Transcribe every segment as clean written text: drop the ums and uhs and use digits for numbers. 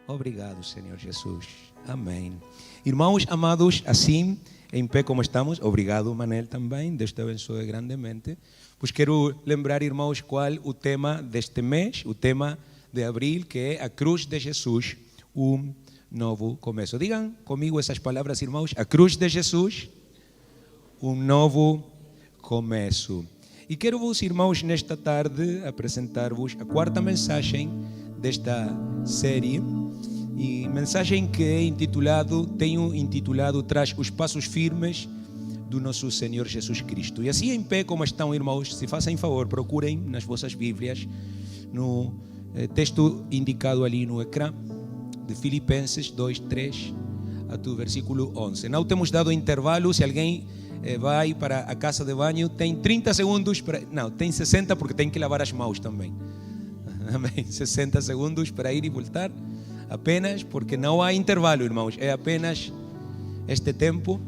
Obrigado, Senhor Jesus. Amém. Irmãos amados, assim, em pé como estamos, obrigado, Manel, também. Deus te abençoe grandemente. Pois quero lembrar, irmãos, qual o tema deste mês, o tema de abril, que é a cruz de Jesus, um novo começo. Digam comigo essas palavras, irmãos. A cruz de Jesus, um novo começo. E quero vos, irmãos, nesta tarde apresentar-vos a quarta mensagem desta série. E mensagem que tenho intitulado Traz os Passos Firmes do nosso Senhor Jesus Cristo. E assim em pé como estão, irmãos, se fazem favor, procurem nas vossas Bíblias, no texto indicado ali no ecrã, de Filipenses 2, 3 até o versículo 11. Não temos dado intervalo, se alguém vai para a casa de banho, tem 30 segundos, não, tem 60 porque tem que lavar as mãos também. Amém. 60 segundos para ir e voltar. Apenas porque não há intervalo, irmãos. É apenas este tempo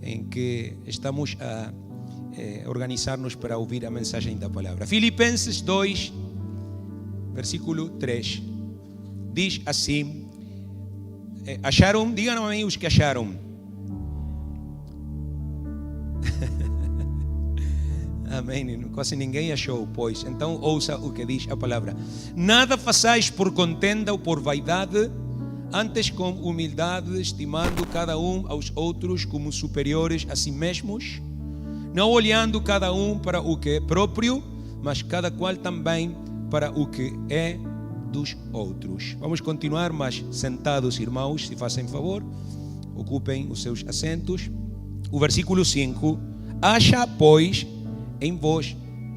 em que estamos a organizar-nos para ouvir a mensagem da palavra. Filipenses 2, versículo 3. Diz assim: acharam? Digam a mim os que acharam. Amém. Quase ninguém achou, pois. Então ouça o que diz a palavra. Nada façais por contenda ou por vaidade, antes com humildade, estimando cada um aos outros como superiores a si mesmos, não olhando cada um para o que é próprio, mas cada qual também para o que é dos outros. Vamos continuar, mas sentados, irmãos, se fazem favor, ocupem os seus assentos. O versículo 5: acha, pois, em vós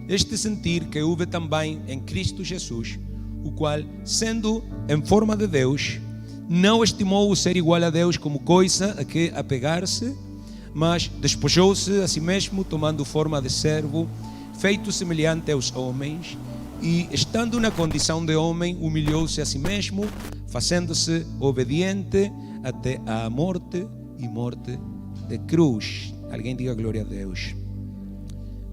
este sentir que houve também em Cristo Jesus, o qual, sendo em forma de Deus, não estimou o ser igual a Deus como coisa a que apegar-se, mas despojou-se a si mesmo, tomando forma de servo, feito semelhante aos homens, e, estando na condição de homem, humilhou-se a si mesmo, fazendo-se obediente até à morte e morte de cruz. Alguém diga glória a Deus.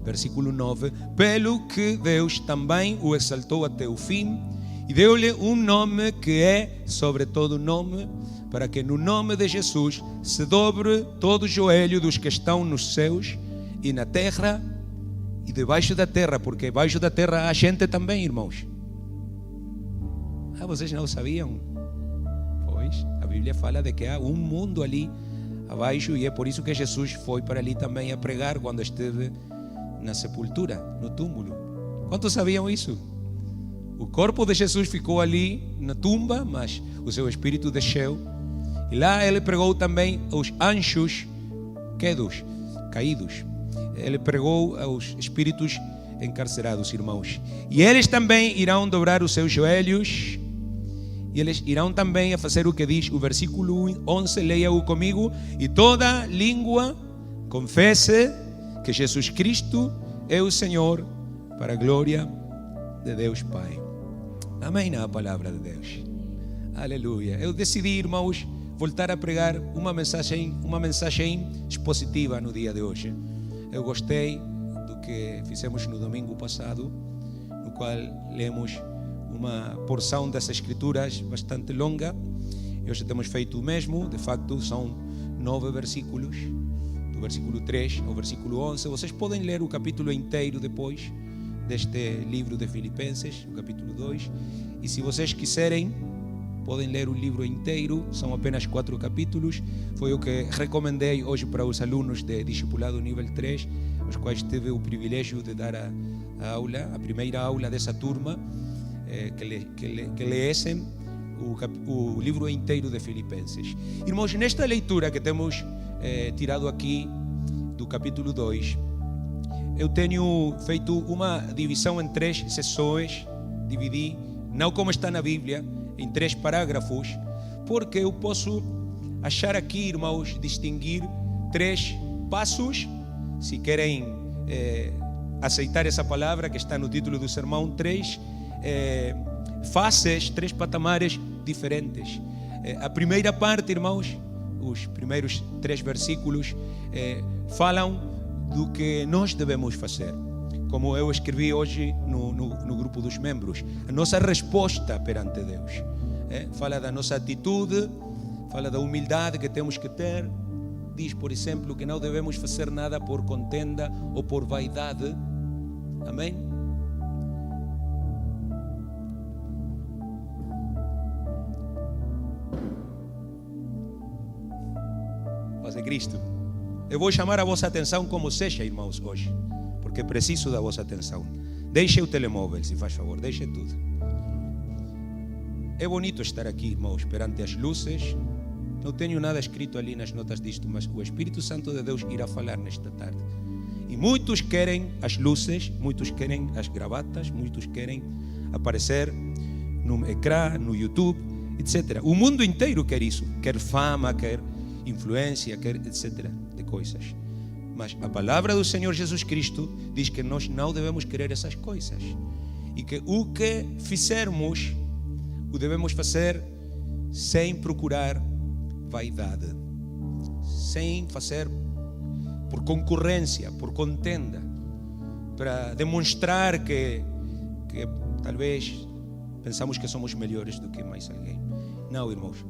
Versículo 9: pelo que Deus também o exaltou até o fim e deu-lhe um nome que é sobre todo nome, para que no nome de Jesus se dobre todo o joelho dos que estão nos céus e na terra e debaixo da terra, porque debaixo da terra há gente também, irmãos. Vocês não sabiam? Pois, a Bíblia fala de que há um mundo ali abaixo, e é por isso que Jesus foi para ali também a pregar quando esteve na sepultura, no túmulo. Quantos sabiam isso? O corpo de Jesus ficou ali na tumba, mas o seu espírito desceu. E lá ele pregou também aos anjos caídos. Ele pregou aos espíritos encarcerados, irmãos. E eles também irão dobrar os seus joelhos. E eles irão também a fazer o que diz o versículo 11, leia-o comigo. E toda língua confesse que Jesus Cristo é o Senhor, para a glória de Deus Pai. Amém na palavra de Deus. Aleluia. Eu decidi, irmãos, voltar a pregar uma mensagem expositiva no dia de hoje. Eu gostei do que fizemos no domingo passado, no qual lemos uma porção das Escrituras bastante longa. E hoje temos feito o mesmo. De facto, são 9 versículos. Do versículo 3 ao versículo 11. Vocês podem ler o capítulo inteiro depois deste livro de Filipenses, o capítulo 2. E se vocês quiserem, podem ler o livro inteiro. São apenas 4 capítulos. Foi o que recomendei hoje para os alunos de Discipulado nível 3, aos quais tive o privilégio de dar a aula, a primeira aula dessa turma, que leessem o livro inteiro de Filipenses. Irmãos, nesta leitura que temos tirado aqui do capítulo 2, eu tenho feito uma divisão em 3 sessões. Dividi, não como está na Bíblia, em 3 parágrafos, porque eu posso achar aqui, irmãos, distinguir 3 passos, se querem aceitar essa palavra que está no título do sermão, 3 faces, 3 patamares diferentes. A primeira parte, irmãos, os primeiros 3 versículos falam do que nós devemos fazer. Como eu escrevi hoje no grupo dos membros, a nossa resposta perante Deus. Fala da nossa atitude, fala da humildade que temos que ter. Diz, por exemplo, que não devemos fazer nada por contenda ou por vaidade. Amém? Paz de Cristo. Eu vou chamar a vossa atenção como seja, irmãos, hoje, porque preciso da vossa atenção. Deixe o telemóvel, se faz favor, deixe tudo. É bonito estar aqui, irmãos, perante as luzes. Não tenho nada escrito ali nas notas disto, mas o Espírito Santo de Deus irá falar nesta tarde. E muitos querem as luzes, muitos querem as gravatas, muitos querem aparecer no ecrã, no YouTube, etc. O mundo inteiro quer isso, quer fama, quer influência, quer etc. de coisas. Mas a palavra do Senhor Jesus Cristo diz que nós não devemos querer essas coisas. E que o que fizermos, o devemos fazer sem procurar vaidade, sem fazer por concorrência, por contenda, para demonstrar que talvez pensamos que somos melhores do que mais alguém. Não, irmãos,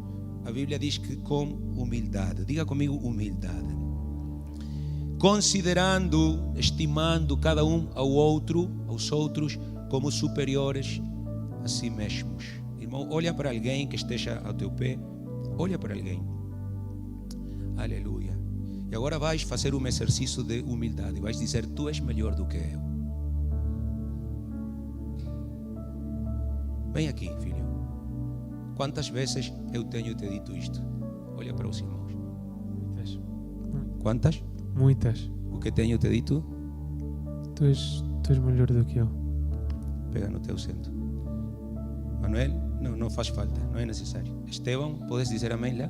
a Bíblia diz que com humildade, diga comigo humildade, considerando, estimando cada um aos outros como superiores a si mesmos. Irmão, olha para alguém que esteja ao teu pé. Olha para alguém. Aleluia. E agora vais fazer um exercício de humildade. Vais dizer, tu és melhor do que eu. Vem aqui, filho. Quantas vezes eu tenho te dito isto? Olha para os irmãos. Muitas. Quantas? Muitas. O que tenho te dito? Tu és melhor do que eu. Pega no teu centro. Manuel, não faz falta, não é necessário. Estevão, podes dizer amém lá?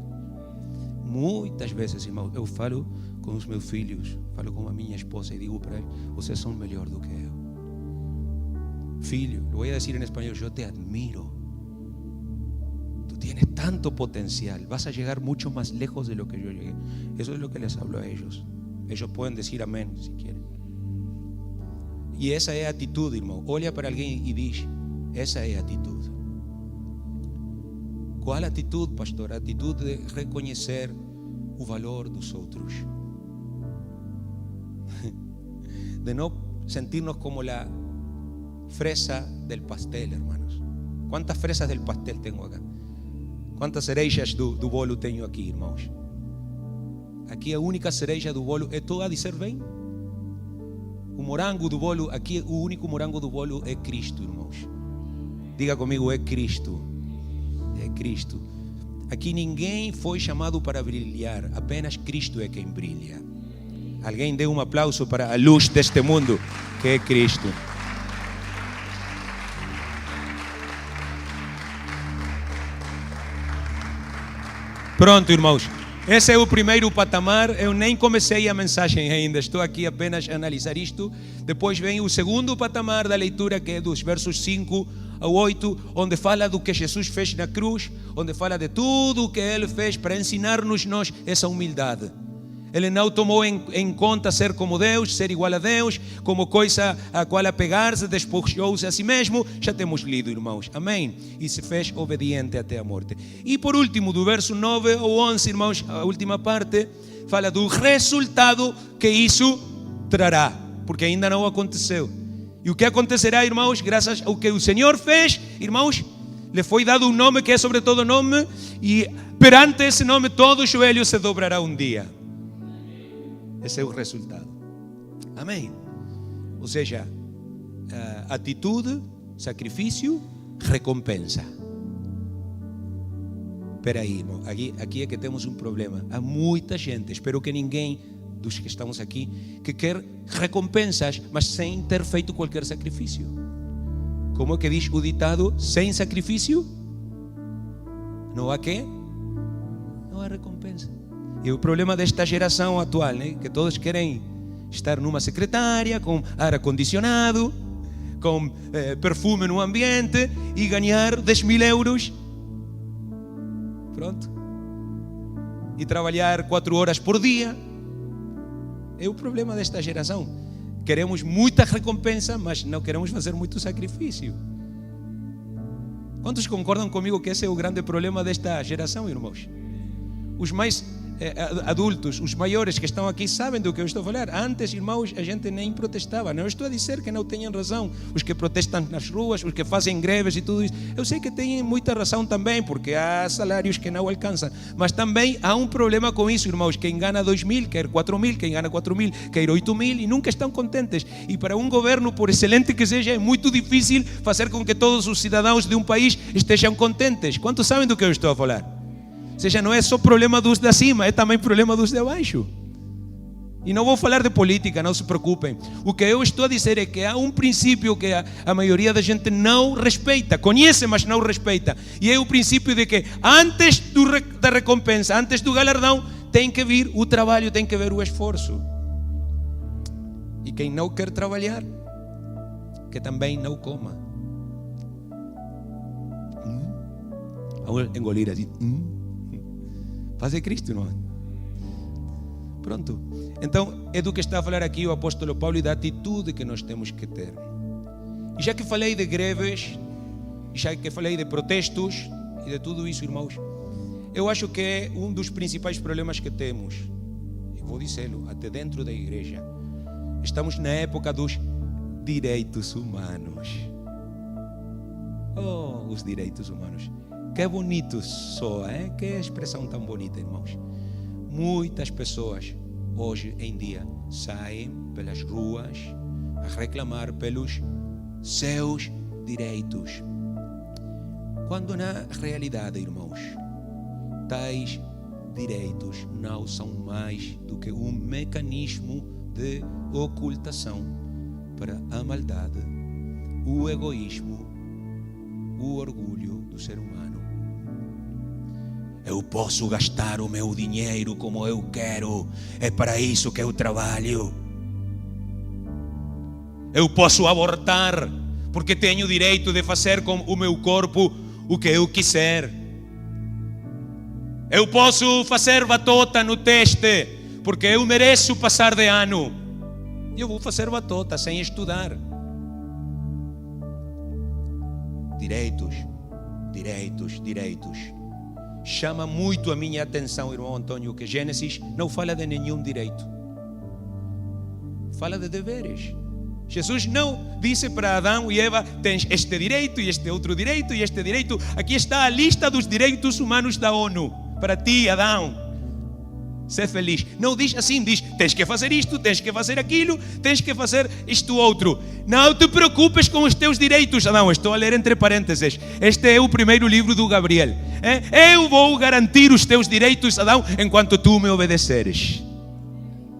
Muitas vezes, irmão, eu falo com os meus filhos, falo com a minha esposa e digo para eles, vocês são melhor do que eu. Filho, lo voy a decir en español, yo te admiro. Tú tienes tanto potencial, vas a llegar mucho más lejos de lo que yo llegué. Eso es lo que les hablo a ellos. Ellos pueden decir amén si quieren. E essa é a atitude, irmão. Olha para alguém e diz, essa é a atitude. Qual a atitude, pastor? A atitude de reconhecer o valor dos outros. De não sentirnos como la fresa del pastel, hermanos. ¿Cuántas fresas del pastel tengo acá? ¿Cuántas cerejas do bolo tenho aqui, irmãos? Aqui a única cereja do bolo é toda a dizer bem. O morango do bolo, aqui o único morango do bolo é Cristo, irmãos. Diga comigo, é Cristo. É Cristo. Aqui ninguém foi chamado para brilhar, apenas Cristo é quem brilha. Alguém dê um aplauso para a luz deste mundo, que é Cristo. Pronto, irmãos. Esse é o primeiro patamar. Eu nem comecei a mensagem ainda, estou aqui apenas a analisar isto. Depois vem o segundo patamar da leitura, que é dos versos 5 ao 8, onde fala do que Jesus fez na cruz, onde fala de tudo o que Ele fez para ensinar-nos nós essa humildade. Ele não tomou em conta ser como Deus, ser igual a Deus, como coisa a qual apegar-se, despojou-se a si mesmo. Já temos lido, irmãos, amém? E se fez obediente até a morte. E por último, do verso 9 ao 11, irmãos, a última parte, fala do resultado que isso trará, porque ainda não aconteceu. E o que acontecerá, irmãos, graças ao que o Senhor fez, irmãos, lhe foi dado um nome que é sobre todo nome, e perante esse nome todo o joelho se dobrará um dia. Esse é o resultado. Amém? Ou seja, atitude, sacrifício, recompensa. Espera aí, irmão, aqui é que temos um problema. Há muita gente, espero que ninguém dos que estamos aqui, que quer recompensas, mas sem ter feito qualquer sacrifício. Como é que diz o ditado? Sem sacrifício não há quê? Não há recompensa. E o problema desta geração atual, né? Que todos querem estar numa secretária, com ar-condicionado, com perfume no ambiente e ganhar 10.000 euros. Pronto. E trabalhar 4 horas por dia. É o problema desta geração. Queremos muita recompensa, mas não queremos fazer muito sacrifício. Quantos concordam comigo que esse é o grande problema desta geração, irmãos? Os mais adultos, os maiores que estão aqui sabem do que eu estou a falar. Antes, irmãos, a gente nem protestava. Não estou a dizer que não tenham razão os que protestam nas ruas, os que fazem greves e tudo isso. Eu sei que têm muita razão também, porque há salários que não alcançam. Mas também há um problema com isso, irmãos. Quem gana 2.000 quer 4.000, quem gana 4.000 quer 8.000 e nunca estão contentes. E para um governo, por excelente que seja, é muito difícil fazer com que todos os cidadãos de um país estejam contentes. Quantos sabem do que eu estou a falar? Ou seja, não é só problema dos de cima, é também problema dos de baixo. E não vou falar de política, não se preocupem. O que eu estou a dizer é que há um princípio que a maioria da gente não respeita, conhece, mas não respeita. E é o princípio de que antes da recompensa, antes do galardão, tem que vir o trabalho, tem que vir o esforço. E quem não quer trabalhar, que também não coma. Vamos engolir assim. Paz de Cristo, irmão. Pronto. Então, é do que está a falar aqui o apóstolo Paulo e da atitude que nós temos que ter. E já que falei de greves, e já que falei de protestos e de tudo isso, irmãos, eu acho que é um dos principais problemas que temos. E vou dizê-lo, até dentro da igreja. Estamos na época dos direitos humanos. Oh, os direitos humanos. Que bonito soa, é? Que expressão tão bonita, irmãos. Muitas pessoas hoje em dia saem pelas ruas a reclamar pelos seus direitos. Quando na realidade, irmãos, tais direitos não são mais do que um mecanismo de ocultação para a maldade, o egoísmo, o orgulho do ser humano. Eu posso gastar o meu dinheiro como eu quero, é para isso que eu trabalho. Eu posso abortar, porque tenho o direito de fazer com o meu corpo o que eu quiser. Eu posso fazer batota no teste, porque eu mereço passar de ano. Eu vou fazer batota sem estudar. Direitos, direitos, direitos. Chama muito a minha atenção, irmão Antônio, que Gênesis não fala de nenhum direito. Fala de deveres. Jesus não disse para Adão e Eva: tens este direito e este outro direito e este direito. Aqui está a lista dos direitos humanos da ONU. Para ti, Adão. Ser feliz. Não diz assim, diz: tens que fazer isto, tens que fazer aquilo, tens que fazer isto outro. Não te preocupes com os teus direitos, Adão. Estou a ler entre parênteses. Este é o primeiro livro do Gabriel. Eu vou garantir os teus direitos, Adão, enquanto tu me obedeceres.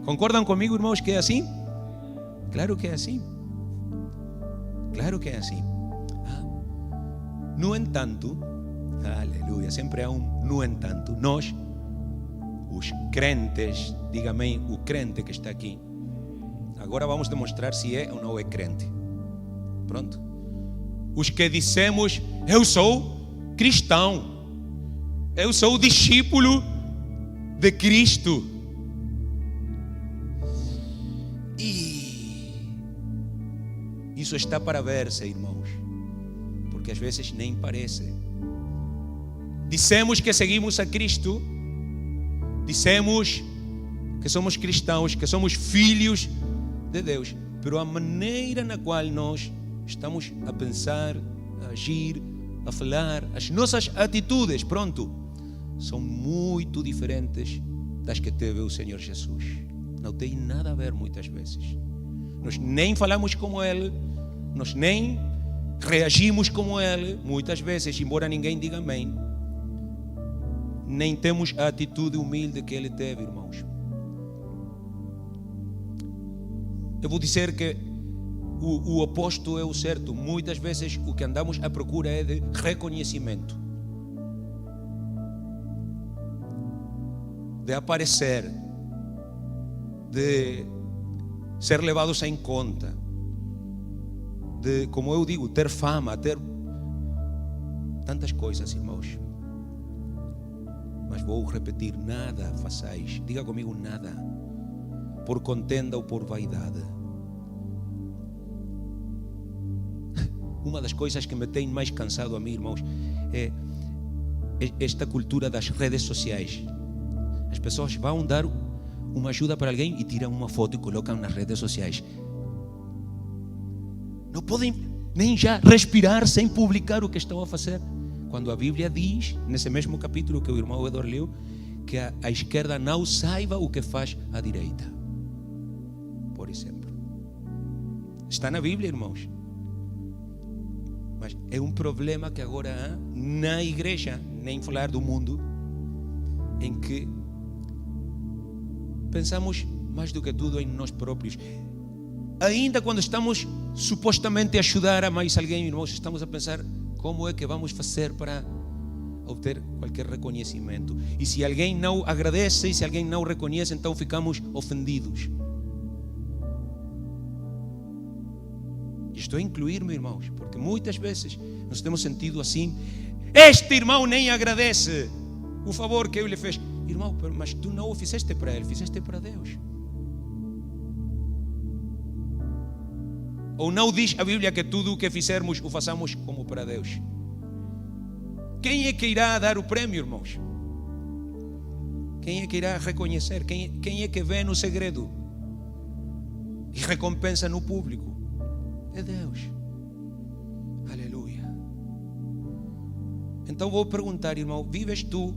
Concordam comigo, irmãos, que é assim? Claro que é assim. Claro que é assim. No entanto, aleluia, sempre há um no entanto, nós, os crentes, diga amém, o crente que está aqui. Agora vamos demonstrar se é ou não é crente. Pronto. Os que dissemos: eu sou cristão, eu sou discípulo de Cristo. E isso está para ver-se, irmãos, porque às vezes nem parece. Dissemos que seguimos a Cristo, dissemos que somos cristãos, que somos filhos de Deus, mas a maneira na qual nós estamos a pensar, a agir, a falar, as nossas atitudes, pronto, são muito diferentes das que teve o Senhor Jesus. Não tem nada a ver muitas vezes. Nós nem falamos como Ele, nós nem reagimos como Ele, muitas vezes, embora ninguém diga amém. Nem temos a atitude humilde que Ele teve, irmãos. Eu vou dizer que o oposto é o certo. Muitas vezes o que andamos à procura é de reconhecimento, de aparecer, de ser levados em conta, de, como eu digo, ter fama, ter tantas coisas, irmãos. Mas vou repetir: nada façais, diga comigo, nada, por contenda ou por vaidade. uma das coisas que me tem mais cansado a mim, irmãos, é esta cultura das redes sociais. As pessoas vão dar uma ajuda para alguém e tiram uma foto e colocam nas redes sociais. Não podem nem já respirar sem publicar o que estão a fazer. Quando a Bíblia diz, nesse mesmo capítulo que o irmão Eduardo leu, que a esquerda não saiba o que faz a direita, por exemplo. Está na Bíblia, irmãos. Mas é um problema que agora há na igreja, nem falar do mundo, em que pensamos mais do que tudo em nós próprios. Ainda quando estamos supostamente a ajudar a mais alguém, irmãos, estamos a pensar como é que vamos fazer para obter qualquer reconhecimento. E se alguém não agradece, e se alguém não reconhece, então ficamos ofendidos. Estou a incluir-me, irmãos, porque muitas vezes nos temos sentido assim. Este irmão nem agradece o favor que eu lhe fiz. Irmão, mas tu não o fizeste para ele, fizeste para Deus. Ou não diz a Bíblia que tudo o que fizermos o façamos como para Deus? Quem é que irá dar o prêmio, irmãos? Quem é que irá reconhecer? Quem é que vê no segredo e recompensa no público? É Deus. Aleluia. Então vou perguntar, irmão, vives tu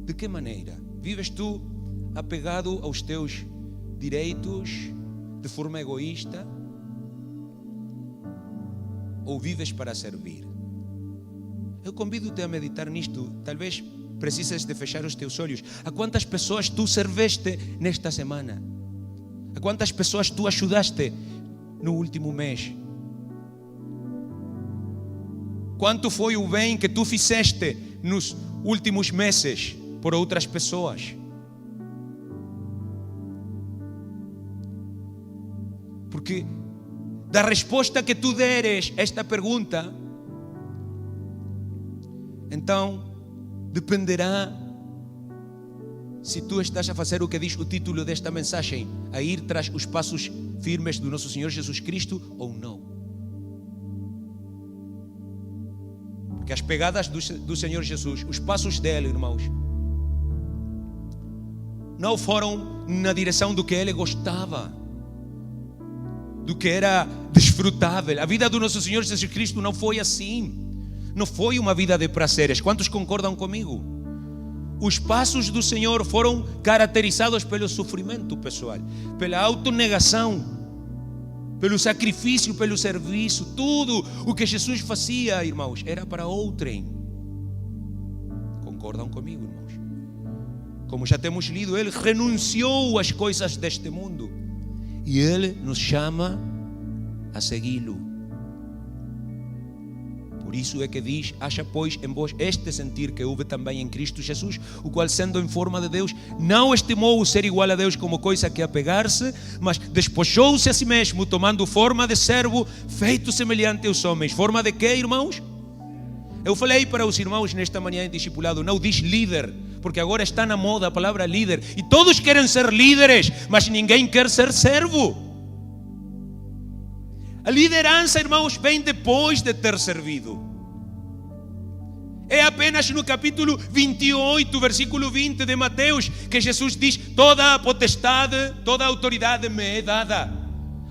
de que maneira? Vives tu apegado aos teus direitos de forma egoísta? Ou vives para servir? Eu convido-te a meditar nisto. Talvez precises de fechar os teus olhos. A quantas pessoas tu serveste nesta semana? A quantas pessoas tu ajudaste no último mês? Quanto foi o bem que tu fizeste nos últimos meses por outras pessoas? Porque da resposta que tu deres a esta pergunta, então dependerá se tu estás a fazer o que diz o título desta mensagem, a ir tras os passos firmes do nosso Senhor Jesus Cristo ou não. Porque as pegadas do Senhor Jesus, os passos dele, irmãos, não foram na direção do que ele gostava, do que era desfrutável. A vida do nosso Senhor Jesus Cristo não foi assim. Não foi uma vida de prazeres. Quantos concordam comigo? Os passos do Senhor foram caracterizados pelo sofrimento pessoal, pela autonegação, pelo sacrifício, pelo serviço. Tudo o que Jesus fazia, irmãos, era para outrem. Concordam comigo, irmãos? Como já temos lido, Ele renunciou às coisas deste mundo e Ele nos chama a segui-lo. Por isso é que diz: acha pois em vós este sentir que houve também em Cristo Jesus, o qual sendo em forma de Deus, não estimou o ser igual a Deus como coisa que apegar-se, mas despojou-se a si mesmo, tomando forma de servo, feito semelhante aos homens. Forma de quê, irmãos? Eu falei para os irmãos nesta manhã em discipulado, não diz líder, porque agora está na moda a palavra líder, e todos querem ser líderes, mas ninguém quer ser servo. A liderança, irmãos, vem depois de ter servido. É apenas no capítulo 28, versículo 20 de Mateus, que Jesus diz: toda a potestade, toda a autoridade me é dada.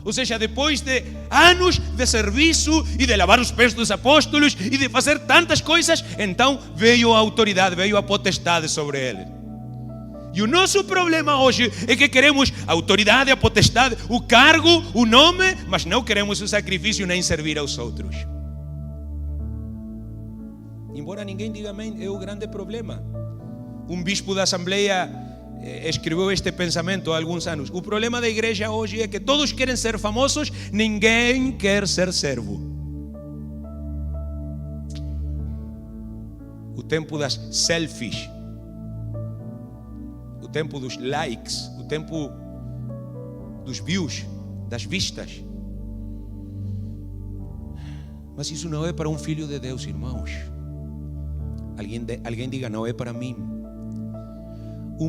Ou seja, depois de anos de serviço e de lavar os pés dos apóstolos e de fazer tantas coisas, então veio a autoridade, veio a potestade sobre ele. E o nosso problema hoje é que queremos a autoridade, a potestade, o cargo, o nome, mas não queremos o sacrifício nem servir aos outros. Embora ninguém diga amém, é o grande problema. Um bispo da Assembleia escreveu este pensamento há alguns anos: o problema da igreja hoje é que todos querem ser famosos, ninguém quer ser servo. O tempo das selfies, o tempo dos likes, o tempo dos views, das vistas. Mas isso não é para um filho de Deus, irmãos. Alguém diga: não é para mim. O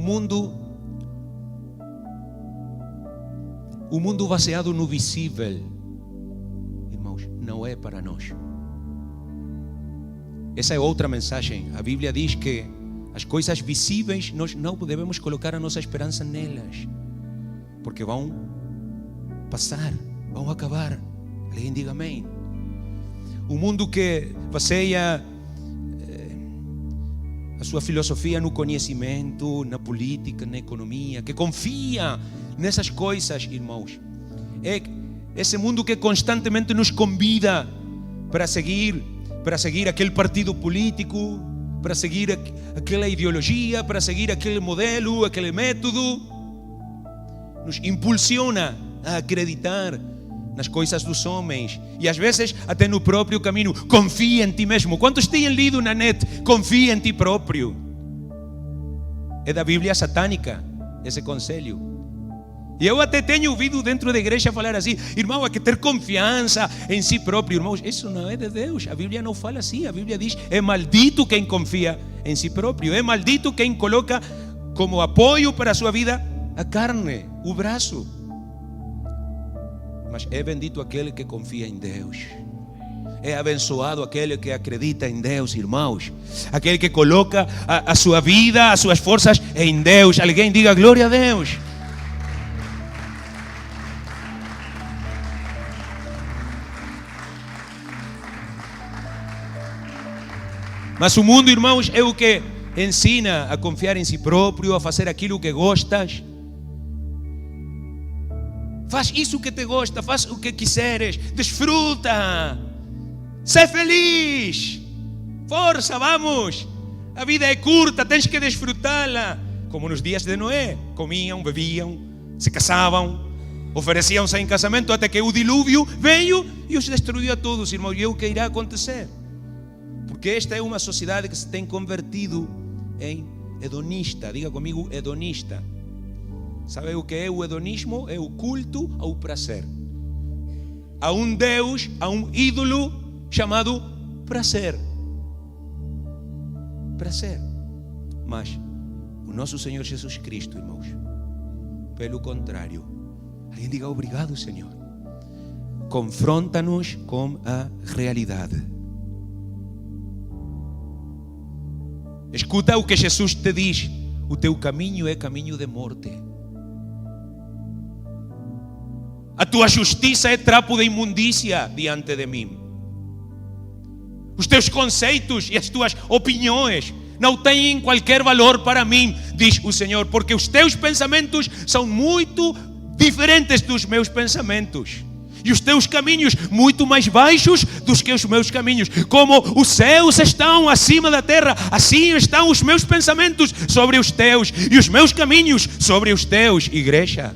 mundo baseado no visível, irmãos, não é para nós. Essa é outra mensagem. A Bíblia diz que as coisas visíveis nós não devemos colocar a nossa esperança nelas, porque vão passar, vão acabar. Alguém diga amém. O mundo que baseia a sua filosofia no conhecimento, na política, na economia, que confia nessas coisas, irmãos, é esse mundo que constantemente nos convida para seguir aquele partido político, para seguir aquela ideologia, para seguir aquele modelo, aquele método, nos impulsiona a acreditar nas coisas dos homens e às vezes até no próprio caminho. Confia em ti mesmo. Quantos têm lido na net? Confia em ti próprio. É da Bíblia satânica esse conselho. E eu até tenho ouvido dentro da igreja falar assim: irmão, há que ter confiança em si próprio. Irmãos, isso não é de Deus. A Bíblia não fala assim. A Bíblia diz: é maldito quem confia em si próprio. É maldito quem coloca como apoio para a sua vida a carne, o braço. Mas é bendito aquele que confia em Deus. É abençoado aquele que acredita em Deus, irmãos. Aquele que coloca a sua vida, as suas forças em Deus. Alguém diga glória a Deus. Mas o mundo, irmãos, é o que ensina a confiar em si próprio, a fazer aquilo que gostas. Faz isso que te gosta, faz o que quiseres, desfruta, sé feliz, força, vamos. A vida é curta, tens que desfrutá-la. Como nos dias de Noé, comiam, bebiam, se casavam, ofereciam-se em casamento até que o dilúvio veio e os destruiu a todos, irmãos. E é o que irá acontecer. Porque esta é uma sociedade que se tem convertido em hedonista. Diga comigo, hedonista. Sabe o que é o hedonismo? É o culto ao prazer. A um Deus, a um ídolo chamado prazer. Prazer. Mas o nosso Senhor Jesus Cristo, irmãos, pelo contrário, alguém diga obrigado, Senhor, confronta-nos com a realidade. Escuta o que Jesus te diz: o teu caminho é caminho de morte. A tua justiça é trapo de imundícia diante de mim. Os teus conceitos e as tuas opiniões não têm qualquer valor para mim, diz o Senhor, porque os teus pensamentos são muito diferentes dos meus pensamentos. E os teus caminhos muito mais baixos do que os meus caminhos. Como os céus estão acima da terra, assim estão os meus pensamentos sobre os teus e os meus caminhos sobre os teus, igreja.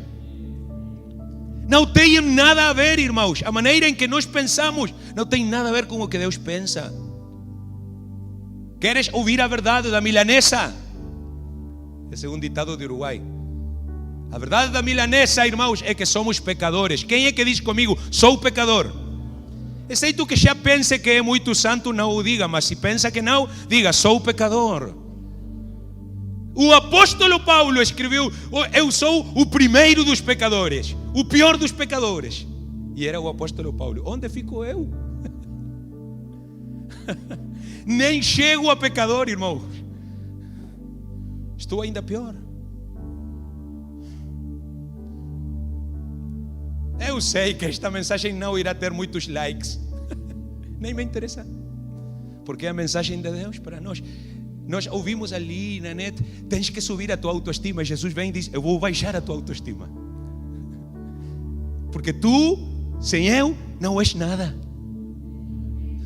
Não tem nada a ver, irmãos. A maneira em que nós pensamos não tem nada a ver com o que Deus pensa. Queres ouvir a verdade da milanesa? Esse é um ditado de Uruguai. A verdade da milanesa, irmãos, é que somos pecadores. Quem é que diz comigo, sou pecador? Exceto que já pense que é muito santo, não o diga. Mas se pensa que não, diga, sou pecador. O apóstolo Paulo escreveu: eu sou o primeiro dos pecadores, o pior dos pecadores. E era o apóstolo Paulo. Onde fico eu? Nem chego a pecador, irmãos. Estou ainda pior. Eu sei que esta mensagem não irá ter muitos likes. Nem me interessa. Porque é a mensagem de Deus para nós. Nós ouvimos ali na net: tens que subir a tua autoestima. Jesus vem e diz: eu vou baixar a tua autoestima. Porque tu, sem eu, não és nada.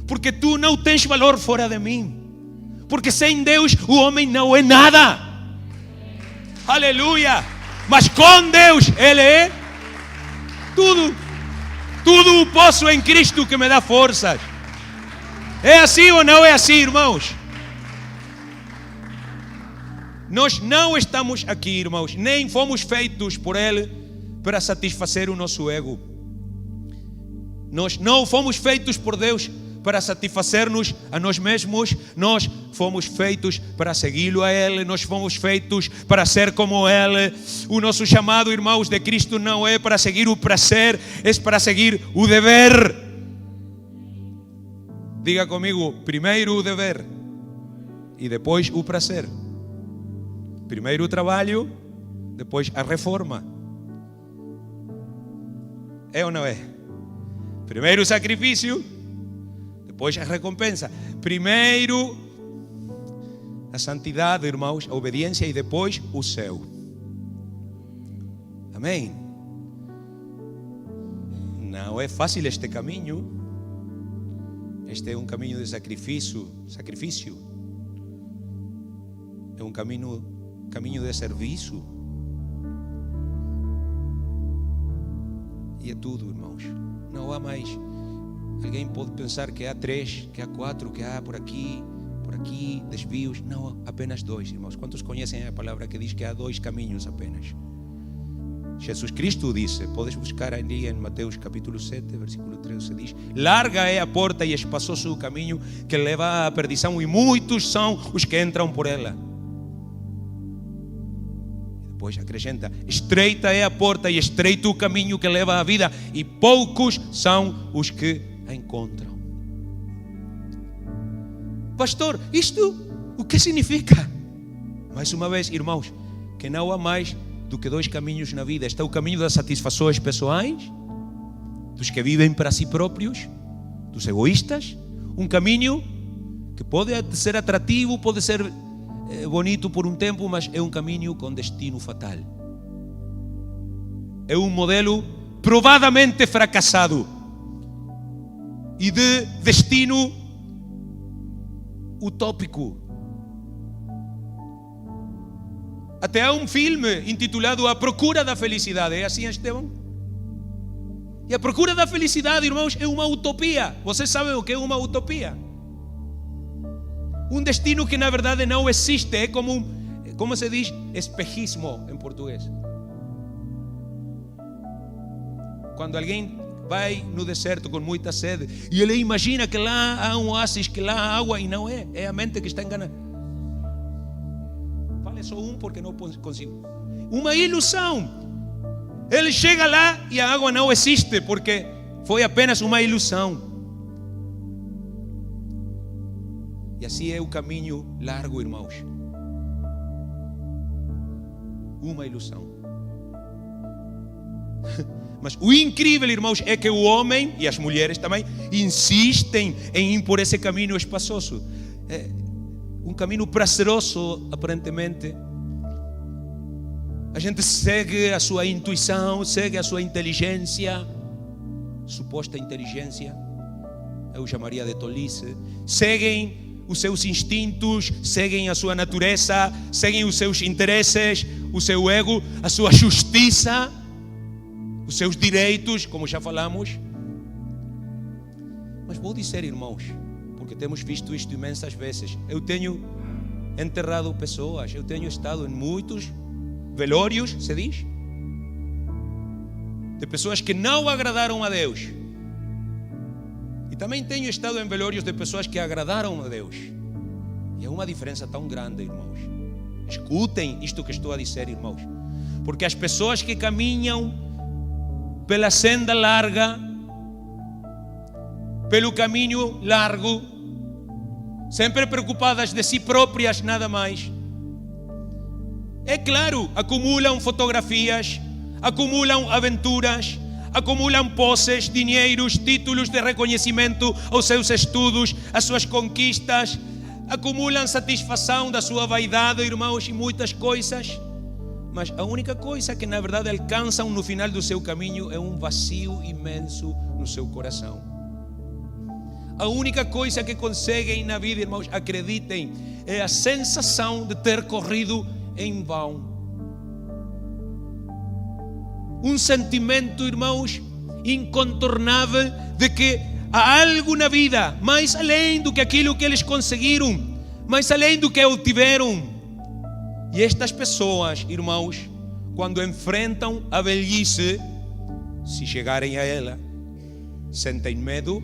Porque tu não tens valor fora de mim. Porque sem Deus o homem não é nada. Aleluia. Mas com Deus Ele é tudo. Tudo posso em Cristo que me dá forças. É assim ou não é assim, irmãos? Nós não estamos aqui, irmãos, nem fomos feitos por Ele para satisfazer o nosso ego. Nós não fomos feitos por Deus para satisfazer-nos a nós mesmos. Nós fomos feitos para segui-lo a Ele. Nós fomos feitos para ser como Ele. O nosso chamado, irmãos, de Cristo não é para seguir o prazer, é para seguir o dever. Diga comigo, primeiro o dever e depois o prazer. Primeiro o trabalho, depois a reforma. É ou não é? Primeiro o sacrifício, depois a recompensa. Primeiro a santidade, irmãos, a obediência e depois o céu. Amém? Não é fácil este caminho. Este é um caminho de sacrifício. É um caminho de serviço. E é tudo, irmãos. Não há mais. Alguém pode pensar que há 3, que há 4, que há por aqui desvios. Não, apenas 2, irmãos. Quantos conhecem a palavra que diz que há 2 caminhos apenas? Jesus Cristo disse, podes buscar ali em Mateus capítulo 7, versículo 13, diz: larga é a porta e espaçoso o caminho que leva à perdição, e muitos são os que entram por ela. Depois acrescenta: estreita é a porta e estreito o caminho que leva à vida, e poucos são os que a encontram. Pastor, isto o que significa? Mais uma vez, irmãos, que não há mais do que 2 caminhos na vida. Está o caminho das satisfações pessoais, dos que vivem para si próprios, dos egoístas. Um caminho que pode ser atrativo, pode ser bonito por um tempo, mas é um caminho com destino fatal. É um modelo provadamente fracassado e de destino utópico. Até há um filme intitulado A Procura da Felicidade. É assim, Estevão? E a procura da felicidade, irmãos, é uma utopia. Vocês sabem o que é uma utopia? Um destino que na verdade não existe. É como como se diz? Espejismo em português. Quando alguém vai no deserto com muita sede e ele imagina que lá há um oásis, que lá há água, e não é. É a mente que está enganada. Só porque não consigo. Uma ilusão. Ele chega lá e a água não existe, porque foi apenas uma ilusão. E assim é o caminho largo, irmãos. Uma ilusão. Mas o incrível, irmãos, é que o homem e as mulheres também insistem em ir por esse caminho espaçoso. Um caminho prazeroso, aparentemente. A gente segue a sua intuição, segue a sua inteligência, suposta inteligência, eu chamaria de tolice. Seguem os seus instintos, seguem a sua natureza, seguem os seus interesses, o seu ego, a sua justiça, os seus direitos, como já falamos. Mas vou dizer, irmãos, porque temos visto isto imensas vezes. Eu tenho enterrado pessoas, eu tenho estado em muitos velórios, se diz, de pessoas que não agradaram a Deus. E também tenho estado em velórios de pessoas que agradaram a Deus. E é uma diferença tão grande, irmãos. Escutem isto que estou a dizer, irmãos. Porque as pessoas que caminham pela senda larga, pelo caminho largo, sempre preocupadas de si próprias, nada mais. É claro, acumulam fotografias, acumulam aventuras, acumulam posses, dinheiros, títulos de reconhecimento aos seus estudos, às suas conquistas, acumulam satisfação da sua vaidade, irmãos, e muitas coisas. Mas a única coisa que na verdade alcançam no final do seu caminho é um vazio imenso no seu coração. A única coisa que conseguem na vida, irmãos, acreditem, é a sensação de ter corrido em vão. Um sentimento, irmãos, incontornável de que há algo na vida mais além do que aquilo que eles conseguiram, mais além do que obtiveram. E estas pessoas, irmãos, quando enfrentam a velhice, se chegarem a ela, sentem medo,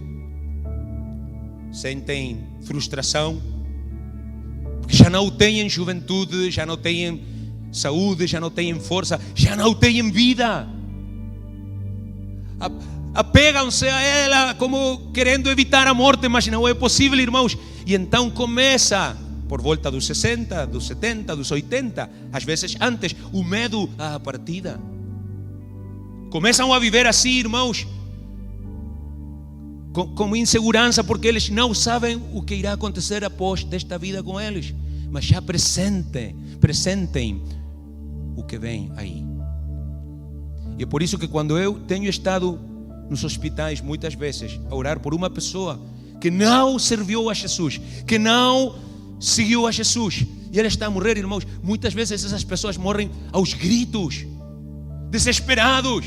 sentem frustração, porque já não têm juventude, já não têm saúde, já não têm força, já não têm vida. apegam-se a ela como querendo evitar a morte, mas não é possível, irmãos. E então começa, por volta dos 60, dos 70, dos 80, às vezes antes, o medo à partida. Começam a viver assim, irmãos, com insegurança, porque eles não sabem o que irá acontecer após desta vida com eles. Mas já presentem o que vem aí. E é por isso que quando eu tenho estado nos hospitais muitas vezes a orar por uma pessoa que não serviu a Jesus, que não seguiu a Jesus, e ela está a morrer, irmãos, muitas vezes essas pessoas morrem aos gritos, desesperados,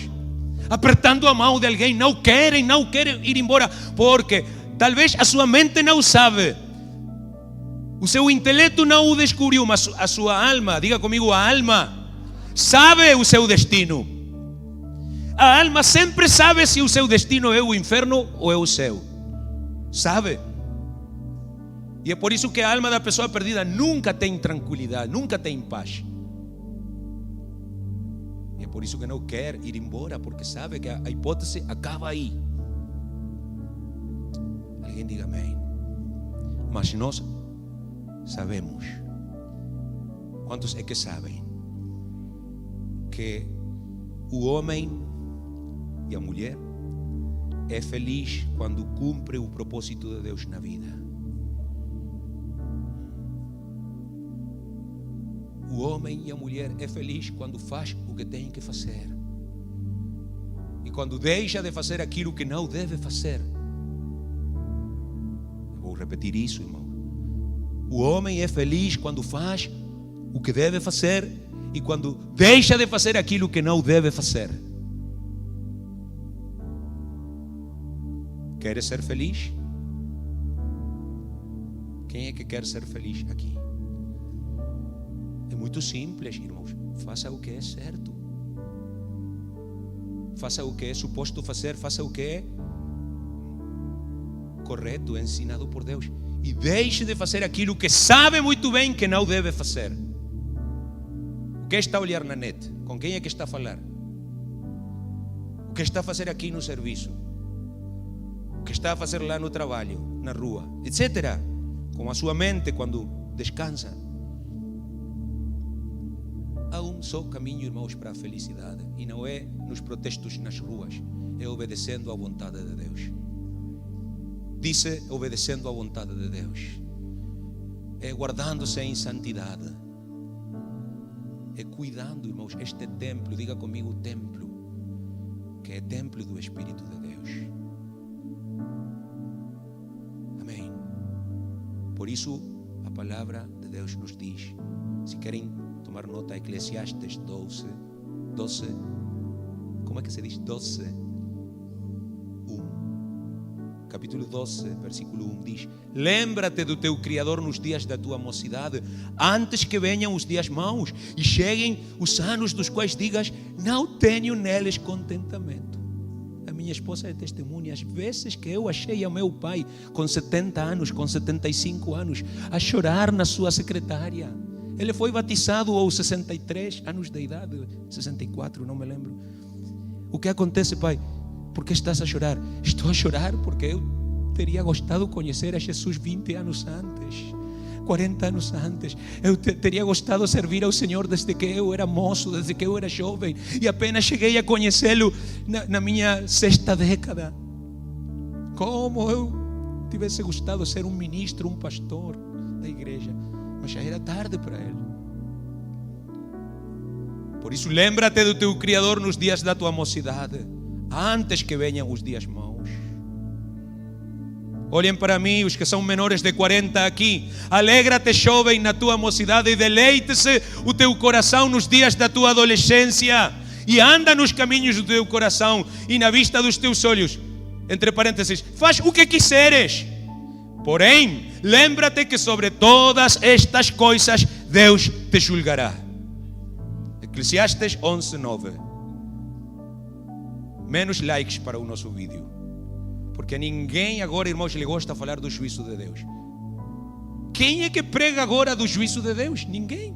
apertando a mão de alguém, não querem ir embora, porque talvez a sua mente não sabe, o seu intelecto não o descobriu, mas a sua alma, diga comigo, a alma sabe o seu destino. A alma sempre sabe se o seu destino é o inferno ou é o céu. Sabe? E é por isso que a alma da pessoa perdida nunca tem tranquilidade, nunca tem paz. E é por isso que não quer ir embora, porque sabe que a hipótese acaba aí. Alguém diga amém. Mas nós sabemos. Quantos é que sabem que o homem e a mulher é feliz quando cumpre o propósito de Deus na vida? O homem e a mulher é feliz quando faz o que tem que fazer e quando deixa de fazer aquilo que não deve fazer. Eu vou repetir isso, irmão. O homem é feliz quando faz o que deve fazer e quando deixa de fazer aquilo que não deve fazer. Queres ser feliz? Quem é que quer ser feliz aqui? É muito simples, irmãos. Faça o que é certo. Faça o que é suposto fazer. Faça o que é correto, ensinado por Deus. E deixe de fazer aquilo que sabe muito bem que não deve fazer. O que está a olhar na net? Com quem é que está a falar? O que está a fazer aqui no serviço? O que está a fazer lá no trabalho, na rua, etc. Com a sua mente quando descansa. Há um só caminho, irmãos, para a felicidade, e não é nos protestos nas ruas, é obedecendo à vontade de Deus. Disse obedecendo à vontade de Deus, é guardando-se em santidade, é cuidando, irmãos, este templo, diga comigo o templo, que é templo do Espírito de Deus. Amém. Por isso a palavra de Deus nos diz, se querem tomar nota, Eclesiastes 12, como é que se diz 12? 1. Capítulo 12, versículo 1 diz: lembra-te do teu Criador nos dias da tua mocidade, antes que venham os dias maus e cheguem os anos dos quais digas, não tenho neles contentamento. A minha esposa é testemunha, às vezes que eu achei a meu pai com 70 anos, com 75 anos, a chorar na sua secretária. Ele foi batizado aos 63 anos de idade, 64, não me lembro. O que acontece, pai? Por que estás a chorar? Estou a chorar porque eu teria gostado de conhecer a Jesus 20 anos antes, 40 anos antes. Eu teria gostado de servir ao Senhor desde que eu era moço, desde que eu era jovem, e apenas cheguei a conhecê-lo na minha 6ª década. Como eu tivesse gostado de ser um ministro, um pastor da igreja, mas já era tarde para ele. Por isso, lembra-te do teu Criador nos dias da tua mocidade, antes que venham os dias maus. Olhem para mim, os que são menores de 40 aqui. Alegra-te, jovem, na tua mocidade, e deleite-se o teu coração nos dias da tua adolescência, e anda nos caminhos do teu coração e na vista dos teus olhos. Entre parênteses, faz o que quiseres. Porém, lembra-te que sobre todas estas coisas Deus te julgará. Eclesiastes 11:9. Menos likes para o nosso vídeo, porque ninguém agora, irmãos, lhe gosta de falar do juízo de Deus. Quem é que prega agora do juízo de Deus? Ninguém.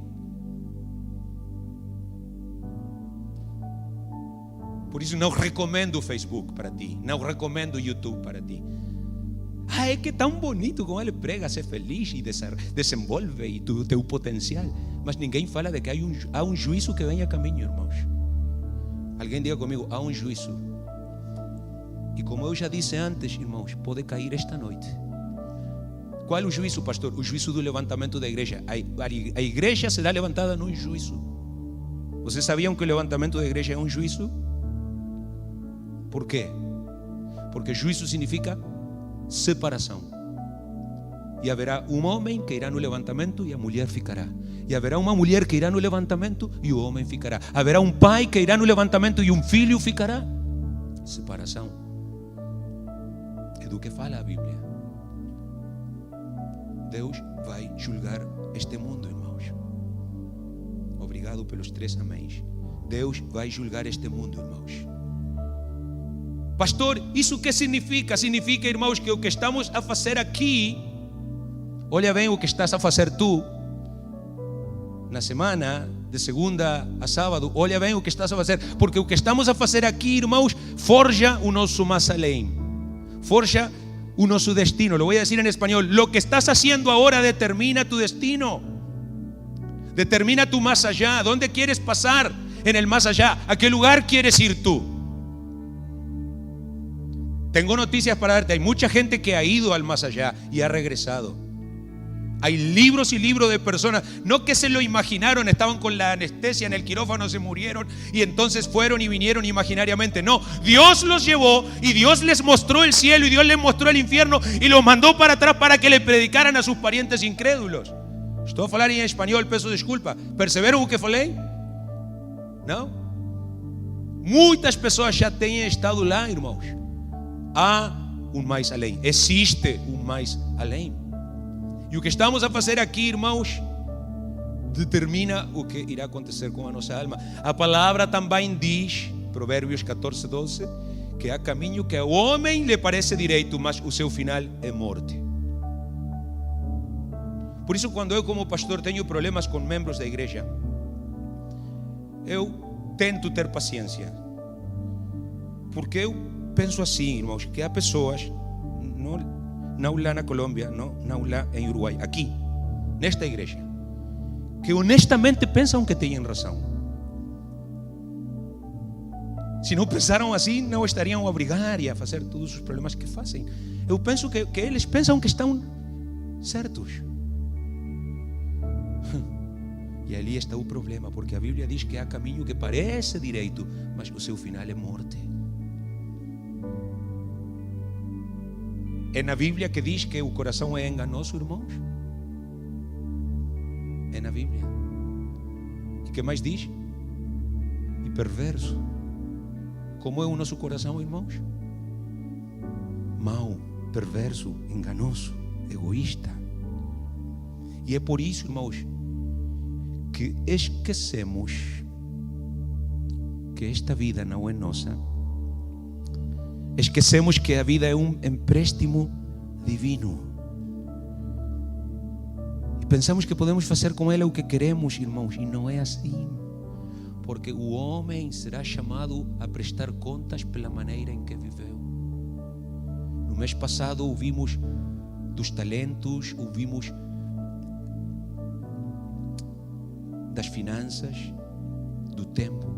Por isso não recomendo o Facebook para ti, não recomendo o YouTube para ti. É que é tão bonito como ele prega, ser feliz e desenvolve e teu potencial. Mas ninguém fala de que há um juízo que vem a caminho, irmãos. Alguém diga comigo, há um juízo. E como eu já disse antes, irmãos, pode cair esta noite. Qual é o juízo, pastor? O juízo do levantamento da igreja. A igreja será levantada num juízo. Vocês sabiam que o levantamento da igreja é um juízo? Por quê? Porque juízo significa separação. E haverá um homem que irá no levantamento e a mulher ficará. E haverá uma mulher que irá no levantamento e o homem ficará. Haverá um pai que irá no levantamento e um filho ficará. Separação. É do que fala a Bíblia. Deus vai julgar este mundo, irmãos. Obrigado pelos 3 améns. Deus vai julgar este mundo, irmãos. Pastor, isso que significa? Significa, irmãos, que o que estamos a fazer aqui, olha bem o que estás a fazer tu, na semana, de segunda a sábado, olha bem o que estás a fazer, porque o que estamos a fazer aqui, irmãos, forja o nosso mais além, forja o nosso destino. Lo voy a decir en español, lo que estás haciendo ahora determina tu destino, determina tu más allá, ¿dónde quieres pasar en el más allá? ¿A qué lugar quieres ir tú? Tengo noticias para darte. Hay mucha gente que ha ido al más allá y ha regresado. Hay libros y libros de personas, no que se lo imaginaron, estaban con la anestesia en el quirófano, se murieron y entonces fueron y vinieron imaginariamente. No, Dios los llevó y Dios les mostró el cielo y Dios les mostró el infierno y los mandó para atrás para que le predicaran a sus parientes incrédulos. Estou a falar em espanhol, peço desculpa. Perceberam o que falei? Não? Muitas pessoas já têm estado lá, irmãos. Há um mais além, existe um mais além. E o que estamos a fazer aqui, irmãos, determina o que irá acontecer com a nossa alma. A palavra também diz, Provérbios 14:12, que há caminho que ao homem lhe parece direito, mas o seu final é morte. Por isso, quando eu como pastor tenho problemas com membros da igreja, eu tento ter paciência, porque eu penso assim, irmãos, que há pessoas, não lá na Colômbia, não lá em Uruguai, aqui, nesta igreja, que honestamente pensam que têm razão. Se não pensaram assim, não estariam a brigar e a fazer todos os problemas que fazem. Eu penso que eles pensam que estão certos. E ali está o problema, porque a Bíblia diz que há caminho que parece direito, mas o seu final é morte. É na Bíblia que diz que o coração é enganoso, irmãos? É na Bíblia. E que mais diz? E perverso. Como é o nosso coração, irmãos? Mau, perverso, enganoso, egoísta. E é por isso, irmãos, que esquecemos que esta vida não é nossa. Esquecemos que a vida é um empréstimo divino. E pensamos que podemos fazer com ela o que queremos, irmãos. E não é assim. Porque o homem será chamado a prestar contas pela maneira em que viveu. No mês passado ouvimos dos talentos, ouvimos das finanças, do tempo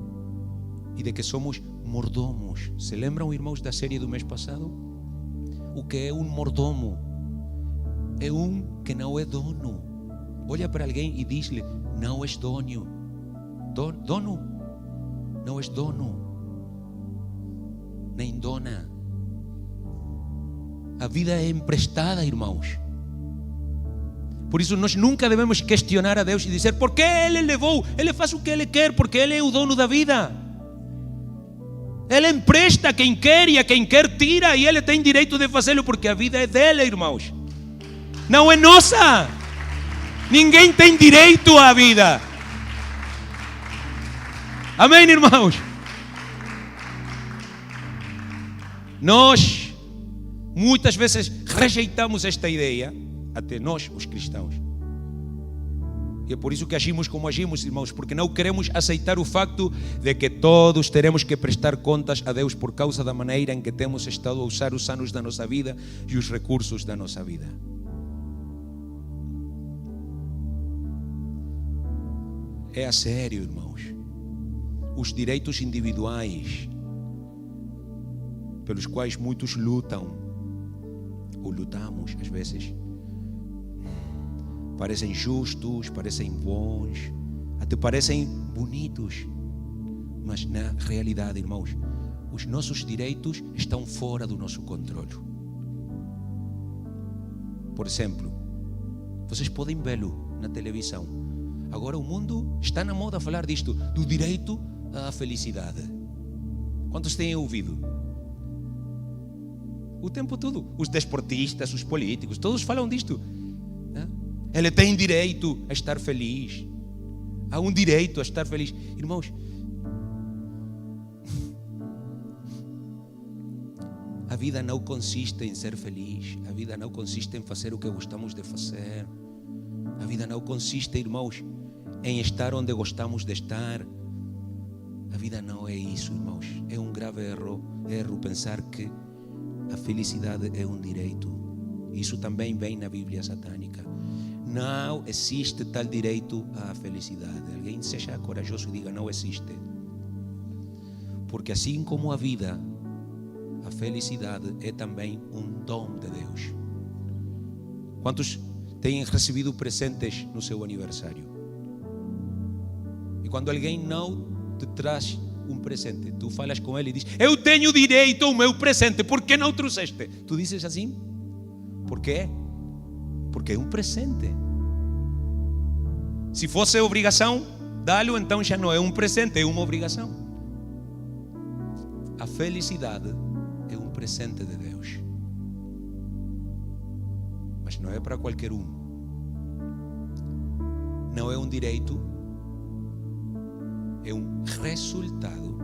e de que somos mordomos. Se lembram, irmãos, da série do mês passado? O que é um mordomo? É um que não é dono. Olha para alguém e diz-lhe: não és dono. Dono? Não és dono, nem dona. A vida é emprestada, irmãos. Por isso nós nunca devemos questionar a Deus e dizer: por que Ele levou? Ele faz o que Ele quer, porque Ele é o dono da vida. Ele empresta a quem quer e a quem quer tira, e Ele tem direito de fazê-lo, porque a vida é dele, irmãos. Não é nossa. Ninguém tem direito à vida. Amém, irmãos? Nós muitas vezes rejeitamos esta ideia, até nós, os cristãos, E é por isso que agimos como agimos, irmãos, porque não queremos aceitar o facto de que todos teremos que prestar contas a Deus por causa da maneira em que temos estado a usar os anos da nossa vida e os recursos da nossa vida. É a sério, irmãos. Os direitos individuais pelos quais muitos lutam, ou lutamos às vezes, parecem justos, parecem bons, até parecem bonitos, mas na realidade, irmãos, os nossos direitos estão fora do nosso controle. Por exemplo, vocês podem vê-lo na televisão. Agora o mundo está na moda a falar disto, do direito à felicidade. Quantos têm ouvido? O tempo todo. Os desportistas, os políticos, todos falam disto. Ele tem direito a estar feliz. Há um direito a estar feliz. Irmãos, a vida não consiste em ser feliz. A vida não consiste em fazer o que gostamos de fazer. A vida não consiste, irmãos, em estar onde gostamos de estar. A vida não é isso, irmãos. É um grave erro pensar que a felicidade é um direito. Isso também vem na Bíblia satânica. Não existe tal direito à felicidade. Alguém seja corajoso e diga: não existe. Porque assim como a vida, a felicidade é também um dom de Deus. Quantos têm recebido presentes no seu aniversário? E quando alguém não te traz um presente, tu falas com ele e dizes: eu tenho direito ao meu presente, por que não trouxeste? Tu dizes assim? Por quê? Porque é um presente. Se fosse obrigação dá-lo, então já não é um presente, é uma obrigação. A felicidade é um presente de Deus, mas não é para qualquer um. Não é um direito, é um resultado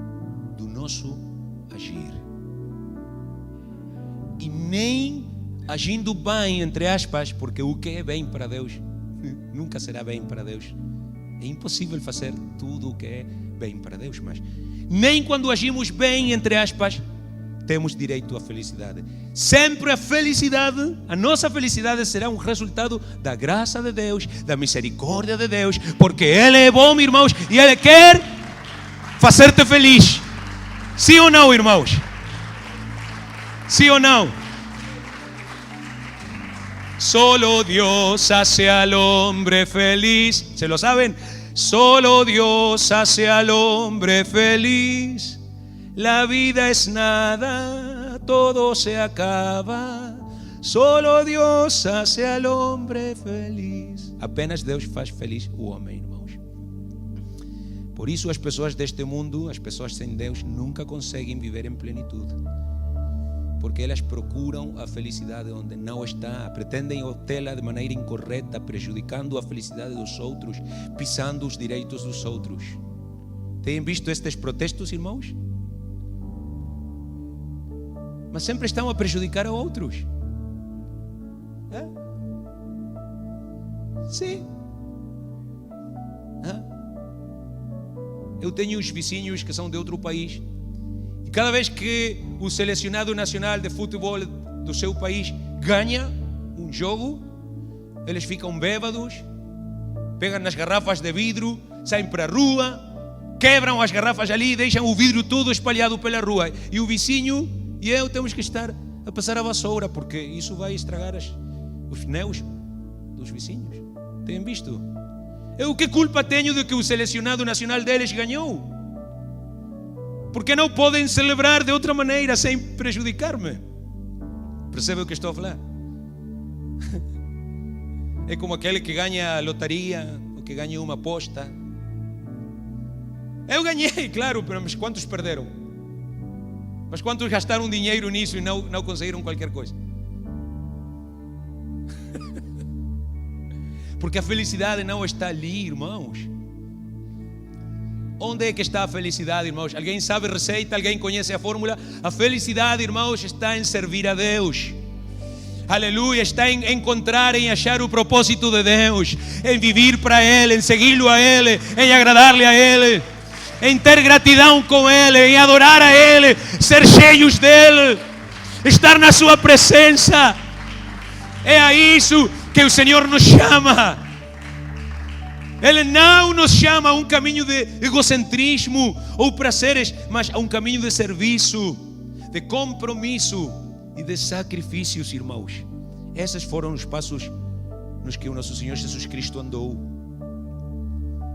do nosso agir. E nem agindo bem, entre aspas, porque o que é bem para Deus nunca será bem para Deus. É impossível fazer tudo o que é bem para Deus, mas nem quando agimos bem, entre aspas, temos direito à felicidade. Sempre a felicidade, a nossa felicidade será um resultado da graça de Deus, da misericórdia de Deus, porque Ele é bom, irmãos, e Ele quer fazer-te feliz. Sim ou não, irmãos? Sim ou não? Solo Dios hace al hombre feliz. ¿Se lo saben? Solo Dios hace al hombre feliz. La vida es nada, todo se acaba. Solo Dios hace al hombre feliz. Apenas Deus faz feliz o homem, irmãos. Por isso as pessoas deste mundo, as pessoas sem Deus, nunca conseguem viver em plenitude. Porque elas procuram a felicidade onde não está, pretendem obtê-la de maneira incorreta, prejudicando a felicidade dos outros, pisando os direitos dos outros. Têm visto estes protestos, irmãos? Mas sempre estão a prejudicar a outros. Sim. Eu tenho uns vizinhos que são de outro país. E cada vez que o selecionado nacional de futebol do seu país ganha um jogo, eles ficam bêbados, pegam nas garrafas de vidro, saem para a rua, quebram as garrafas ali e deixam o vidro todo espalhado pela rua. E o vizinho e eu temos que estar a passar a vassoura, porque isso vai estragar os pneus dos vizinhos. Têm visto? Eu que culpa tenho de que o selecionado nacional deles ganhou? Porque não podem celebrar de outra maneira sem prejudicar-me. Percebe o que estou a falar? É como aquele que ganha a lotaria, ou que ganha uma aposta. Eu ganhei, claro, mas quantos perderam? Mas quantos gastaram dinheiro nisso e não conseguiram qualquer coisa? Porque a felicidade não está ali, irmãos. Onde é que está a felicidade, irmãos? Alguém sabe a receita? Alguém conhece a fórmula? A felicidade, irmãos, está em servir a Deus. aleluia, está em encontrar, em achar o propósito de Deus, em viver para Ele, em segui-lo a Ele, em agradar-lhe a Ele, em ter gratidão com Ele, em adorar a Ele, ser cheios dEle, estar na sua presença. É a isso que o Senhor nos chama. Ele não nos chama a um caminho de egocentrismo ou prazeres, mas a um caminho de serviço, de compromisso e de sacrifícios, irmãos. Esses foram os passos nos que o nosso Senhor Jesus Cristo andou.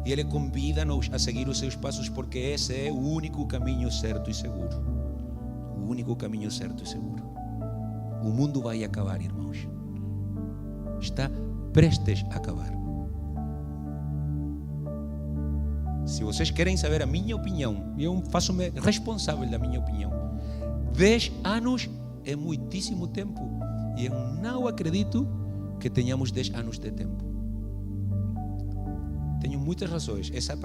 E Ele convida-nos a seguir os seus passos, porque esse é o único caminho certo e seguro. O único caminho certo e seguro. O mundo vai acabar, irmãos. Está prestes a acabar. Se vocês querem saber a minha opinião, eu faço-me responsável da minha opinião. 10 anos é muitíssimo tempo. E eu não acredito que tenhamos 10 anos de tempo. Tenho muitas razões. Essa é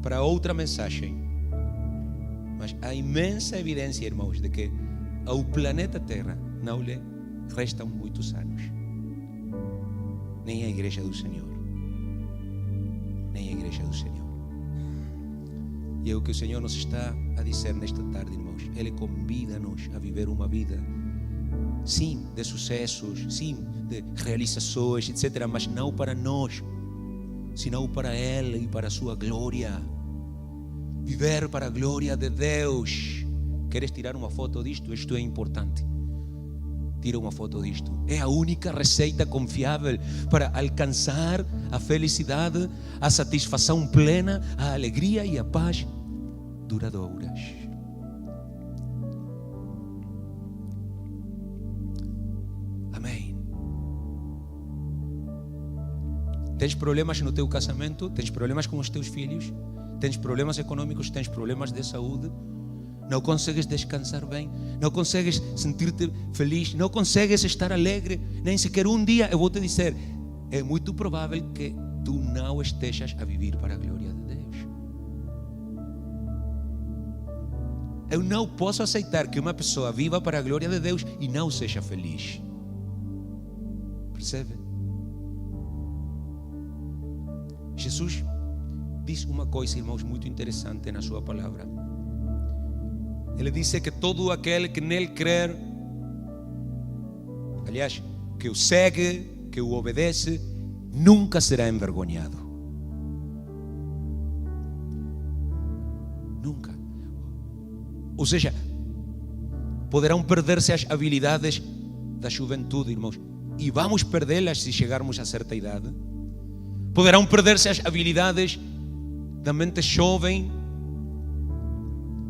para outra mensagem. Mas há imensa evidência, irmãos, de que ao planeta Terra não lhe restam muitos anos. Nem a igreja do Senhor. Nem a igreja do Senhor. E é o que o Senhor nos está a dizer nesta tarde, irmãos. Ele convida-nos a viver uma vida, sim, de sucessos, sim, de realizações, etc. Mas não para nós, senão para Ele e para a sua glória. Viver para a glória de Deus. Queres tirar uma foto disto? Isto é importante. Tira uma foto disto. É a única receita confiável para alcançar a felicidade, a satisfação plena, a alegria e a paz duradouras. Amém. Tens problemas no teu casamento? Tens problemas com os teus filhos? Tens problemas econômicos? Tens problemas de saúde? Não consegues descansar bem, não consegues sentir-te feliz, não consegues estar alegre, nem sequer um dia. Eu vou te dizer, é muito provável que tu não estejas a viver para a glória de Deus. Eu não posso aceitar que uma pessoa viva para a glória de Deus e não seja feliz. Percebe? Jesus diz uma coisa, irmãos, muito interessante na sua palavra. Ele disse que todo aquele que nele crer, aliás, que o segue, que o obedece, nunca será envergonhado. Nunca. Ou seja, poderão perder-se as habilidades da juventude, irmãos, e vamos perdê-las se chegarmos a certa idade. Poderão perder-se as habilidades da mente jovem.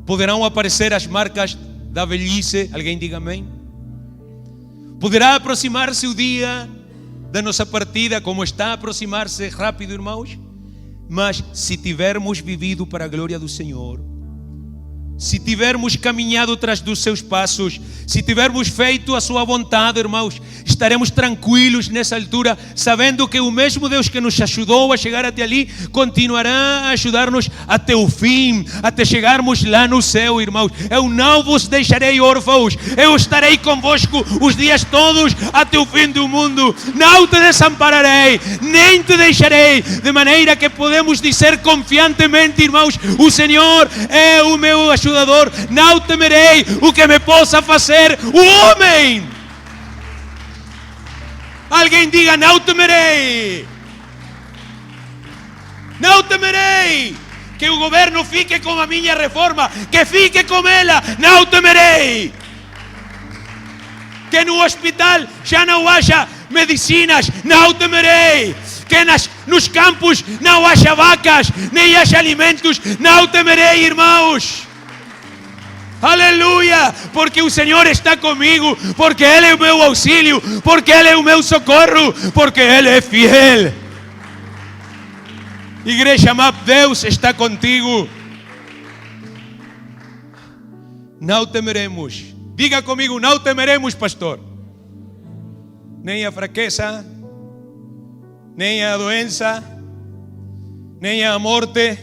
Poderão aparecer as marcas da velhice. Alguém diga amém? Poderá aproximar-se o dia da nossa partida, como está a aproximar-se rápido, irmãos. Mas se tivermos vivido para a glória do Senhor, se tivermos caminhado atrás dos seus passos, se tivermos feito a sua vontade, irmãos, estaremos tranquilos nessa altura, sabendo que o mesmo Deus que nos ajudou a chegar até ali, continuará a ajudar-nos até o fim, até chegarmos lá no céu, irmãos. Eu não vos deixarei órfãos, eu estarei convosco os dias todos até o fim do mundo. Não te desampararei, nem te deixarei, de maneira que podemos dizer confiantemente, irmãos, o Senhor é o meu ajudador, não temerei o que me possa fazer o homem. Alguém diga, não temerei. Não temerei que o governo fique com a minha reforma, que fique com ela, não temerei. Que no hospital já não haja medicinas, não temerei. Que nos campos não haja vacas, nem haja alimentos, não temerei, irmãos. Aleluia, porque o Senhor está comigo, porque Ele é o meu auxílio, porque Ele é o meu socorro, porque Ele é fiel. Igreja amada, Deus está contigo. Não temeremos. Diga comigo, não temeremos, pastor. Nem a fraqueza, nem a doença, nem a morte,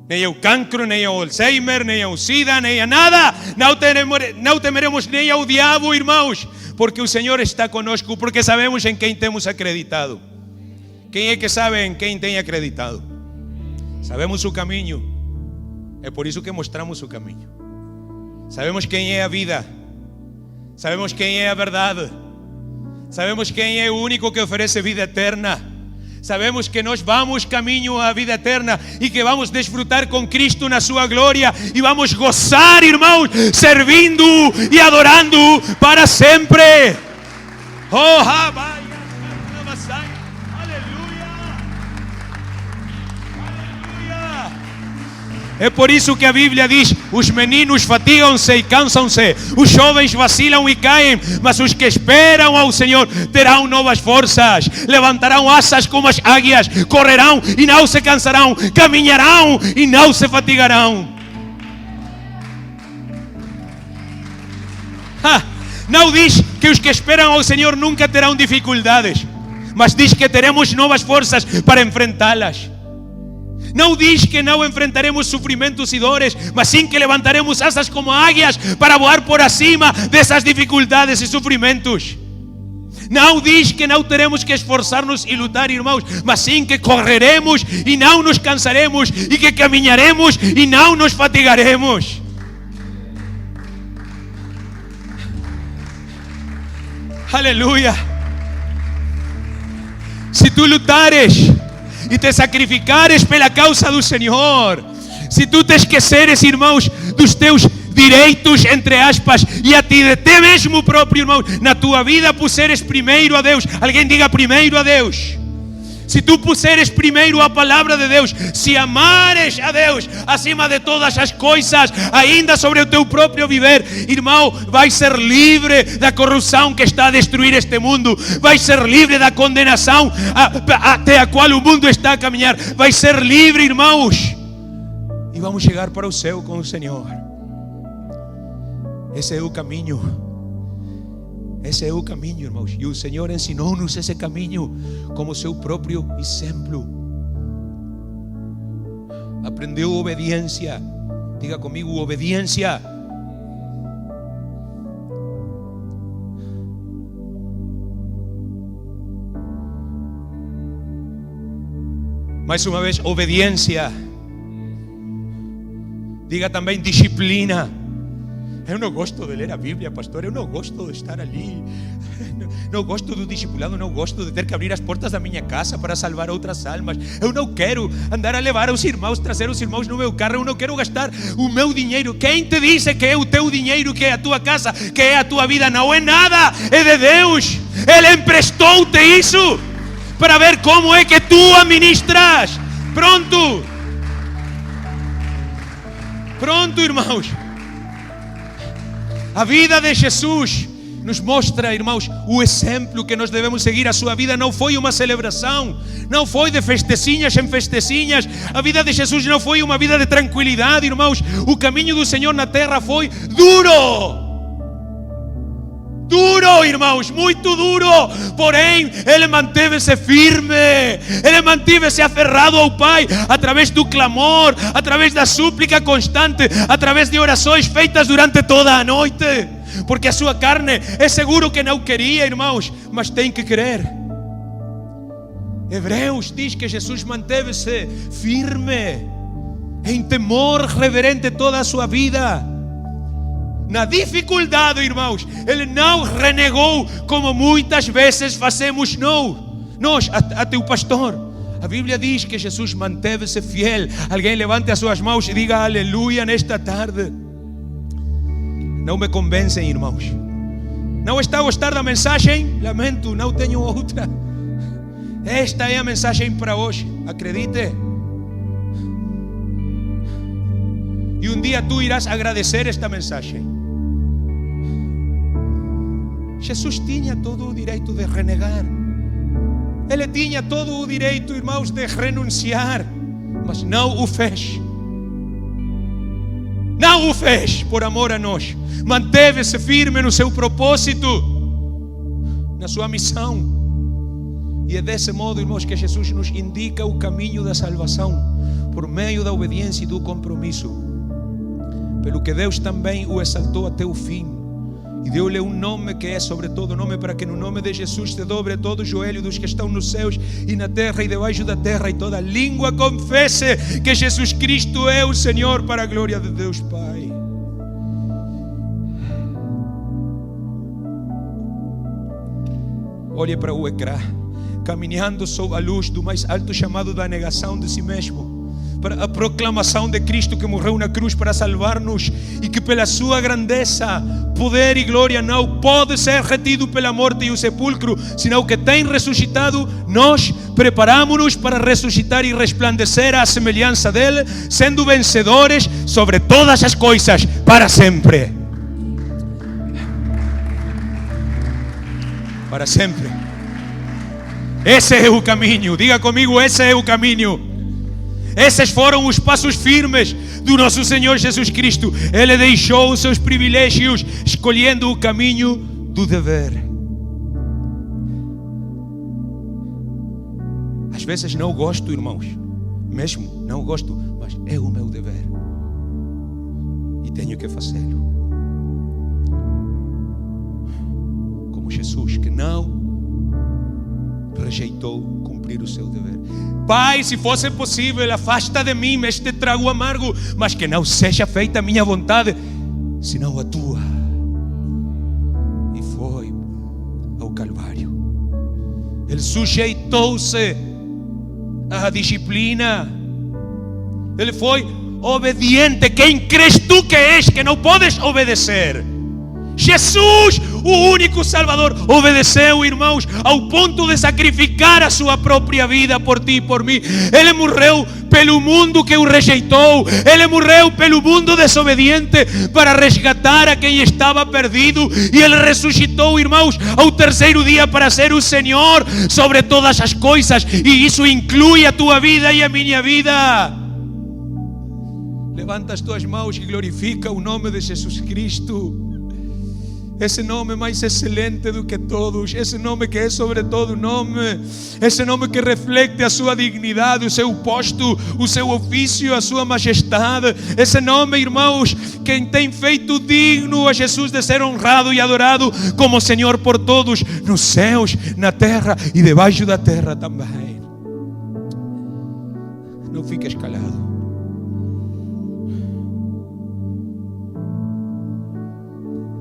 nem ao cancro, nem ao Alzheimer, nem ao SIDA, nem a nada. Não temeremos nem ao diabo, irmãos, porque o Senhor está conosco, porque sabemos em quem temos acreditado. Quem é que sabe em quem tem acreditado? Sabemos o caminho. É por isso que mostramos o caminho. Sabemos quem é a vida. Sabemos quem é a verdade. Sabemos quem é o único que oferece vida eterna. Sabemos que nós vamos caminho à vida eterna e que vamos desfrutar com Cristo na sua glória e vamos gozar, irmãos, servindo e adorando para sempre. Oh, aleluia. É por isso que a Bíblia diz: os meninos fatigam-se e cansam-se, os jovens vacilam e caem, mas os que esperam ao Senhor terão novas forças, levantarão asas como as águias, correrão e não se cansarão, caminharão e não se fatigarão. Não diz que os que esperam ao Senhor nunca terão dificuldades, mas diz que teremos novas forças para enfrentá-las. Não diz que não enfrentaremos sofrimentos e dores, mas sim que levantaremos asas como águias para voar por acima dessas dificuldades e sofrimentos. Não diz que não teremos que esforçar-nos e lutar, irmãos, mas sim que correremos e não nos cansaremos, e que caminharemos e não nos fatigaremos. Aleluia. Se tu lutares e te sacrificares pela causa do Senhor, se tu te esqueceres, irmãos, dos teus direitos, entre aspas, e a ti de ti mesmo próprio, irmão, na tua vida puseres primeiro a Deus. Alguém diga: primeiro a Deus. Se tu puseres primeiro a palavra de Deus, se amares a Deus acima de todas as coisas, ainda sobre o teu próprio viver, irmão, vai ser livre da corrupção que está a destruir este mundo, vai ser livre da condenação até a qual o mundo está a caminhar, vai ser livre, irmãos, e vamos chegar para o céu com o Senhor. Esse é o caminho. Esse é o caminho, irmãos. E o Senhor ensinou-nos esse caminho como seu próprio exemplo. Aprendeu obediência. Diga comigo: obediência. Mais uma vez, obediência. Diga também disciplina. Eu não gosto de ler a Bíblia, pastor. Eu não gosto de estar ali. Não gosto do discipulado. Não gosto de ter que abrir as portas da minha casa para salvar outras almas. Eu não quero andar a levar os irmãos, trazer os irmãos no meu carro. Eu não quero gastar o meu dinheiro. Quem te disse que é o teu dinheiro, que é a tua casa, que é a tua vida? Não é nada, é de Deus. Ele emprestou-te isso para ver como é que tu administras. Pronto. Pronto, irmãos. A vida de Jesus nos mostra, irmãos, o exemplo que nós devemos seguir. A sua vida não foi uma celebração, não foi de festecinhas em festecinhas. A vida de Jesus não foi uma vida de tranquilidade, irmãos. O caminho do Senhor na terra foi duro. Duro, irmãos, muito duro. Porém, Ele manteve-se firme. Ele manteve-se aferrado ao Pai através do clamor, através da súplica constante, através de orações feitas durante toda a noite. Porque a sua carne é seguro que não queria, irmãos, mas tem que querer. Hebreus diz que Jesus manteve-se firme, em temor reverente toda a sua vida. Na dificuldade, irmãos, Ele não renegou como muitas vezes fazemos nós a teu pastor. A Bíblia diz que Jesus manteve-se fiel. Alguém levante as suas mãos e diga aleluia nesta tarde. Não me convencem, irmãos. Não está a gostar da mensagem? Lamento, não tenho outra. Esta é a mensagem para hoje. Acredite. E um dia tu irás agradecer esta mensagem. Jesus tinha todo o direito de renegar. Ele tinha todo o direito, irmãos, de renunciar. Mas não o fez. Não o fez por amor a nós. Manteve-se firme no seu propósito, na sua missão. E é desse modo, irmãos, que Jesus nos indica o caminho da salvação. por meio da obediência e do compromisso, pelo que Deus também o exaltou até o fim, e deu-lhe um nome que é sobre todo nome, para que no nome de Jesus se dobre todo o joelho dos que estão nos céus e na terra e debaixo da terra, e toda língua confesse que Jesus Cristo é o Senhor, para a glória de Deus Pai. Olhe para o ecrã, caminhando sob a luz do mais alto chamado da negação de si mesmo, para a proclamação de Cristo que morreu na cruz para salvar-nos, e que pela sua grandeza, poder e glória não pode ser retido pela morte e o sepulcro, senão que tem ressuscitado. Nós preparamos-nos para ressuscitar e resplandecer à semelhança dele, sendo vencedores sobre todas as coisas para sempre. Para sempre. Esse é o caminho. Diga comigo, esse é o caminho. Esses foram os passos firmes do nosso Senhor Jesus Cristo. Ele deixou os seus privilégios, escolhendo o caminho do dever. Às vezes não gosto, irmãos, mesmo não gosto, mas é o meu dever e tenho que fazê-lo. Como Jesus, que não rejeitou cumprir o seu dever. Pai, se fosse possível, afasta de mim este trago amargo, mas que não seja feita a minha vontade, senão a tua. E foi ao Calvário. Ele sujeitou-se à disciplina. Ele foi obediente. Quem crês tu que és, que não podes obedecer? Jesus, o único Salvador, obedeceu, irmãos, ao ponto de sacrificar a sua própria vida por ti e por mim. Ele morreu pelo mundo que o rejeitou. Ele morreu pelo mundo desobediente para resgatar a quem estava perdido. E Ele ressuscitou, irmãos, ao terceiro dia para ser o Senhor sobre todas as coisas. E isso inclui a tua vida e a minha vida. Levanta as tuas mãos e glorifica o nome de Jesus Cristo. Esse nome mais excelente do que todos, esse nome que é sobre todo nome, esse nome que reflete a sua dignidade, o seu posto, o seu ofício, a sua majestade. Esse nome, irmãos, quem tem feito digno a Jesus de ser honrado e adorado como Senhor por todos, nos céus, na terra e debaixo da terra também. Não fiques calado.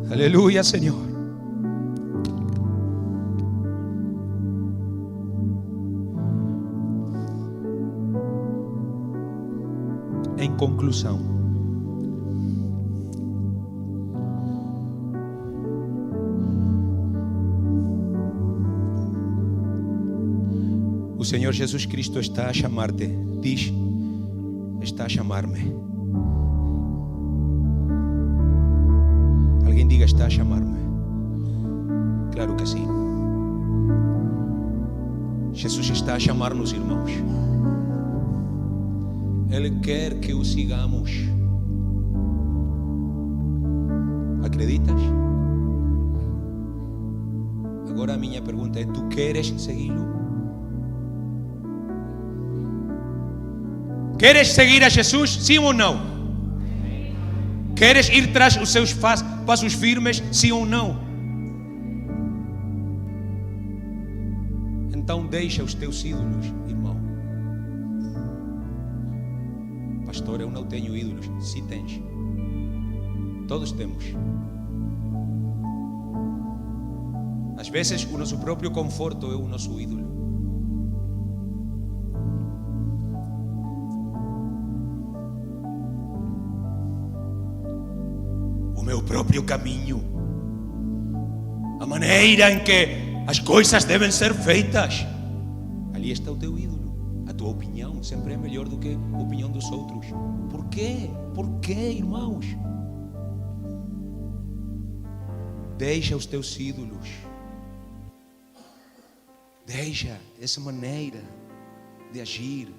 Aleluia, Senhor. Em conclusão, o Senhor Jesus Cristo está a chamar-te. Diz, está a chamar-me. Alguém diga, está a chamar-me. Claro que sim. Jesus está a chamar-nos, irmãos. Ele quer que o sigamos. Acreditas? Agora a minha pergunta é: tu queres segui-lo? Queres seguir a Jesus? Sim ou não? Queres ir tras os seus passos firmes? Sim ou não? Então deixa os teus ídolos, irmão. Pastor, eu não tenho ídolos. Sim, tens. Todos temos. Às vezes o nosso próprio conforto é o nosso ídolo. Meu próprio caminho, a maneira em que as coisas devem ser feitas. Ali está o teu ídolo. A tua opinião sempre é melhor do que a opinião dos outros. Por quê? Por quê, irmãos? Deixa os teus ídolos. Deixa essa maneira de agir.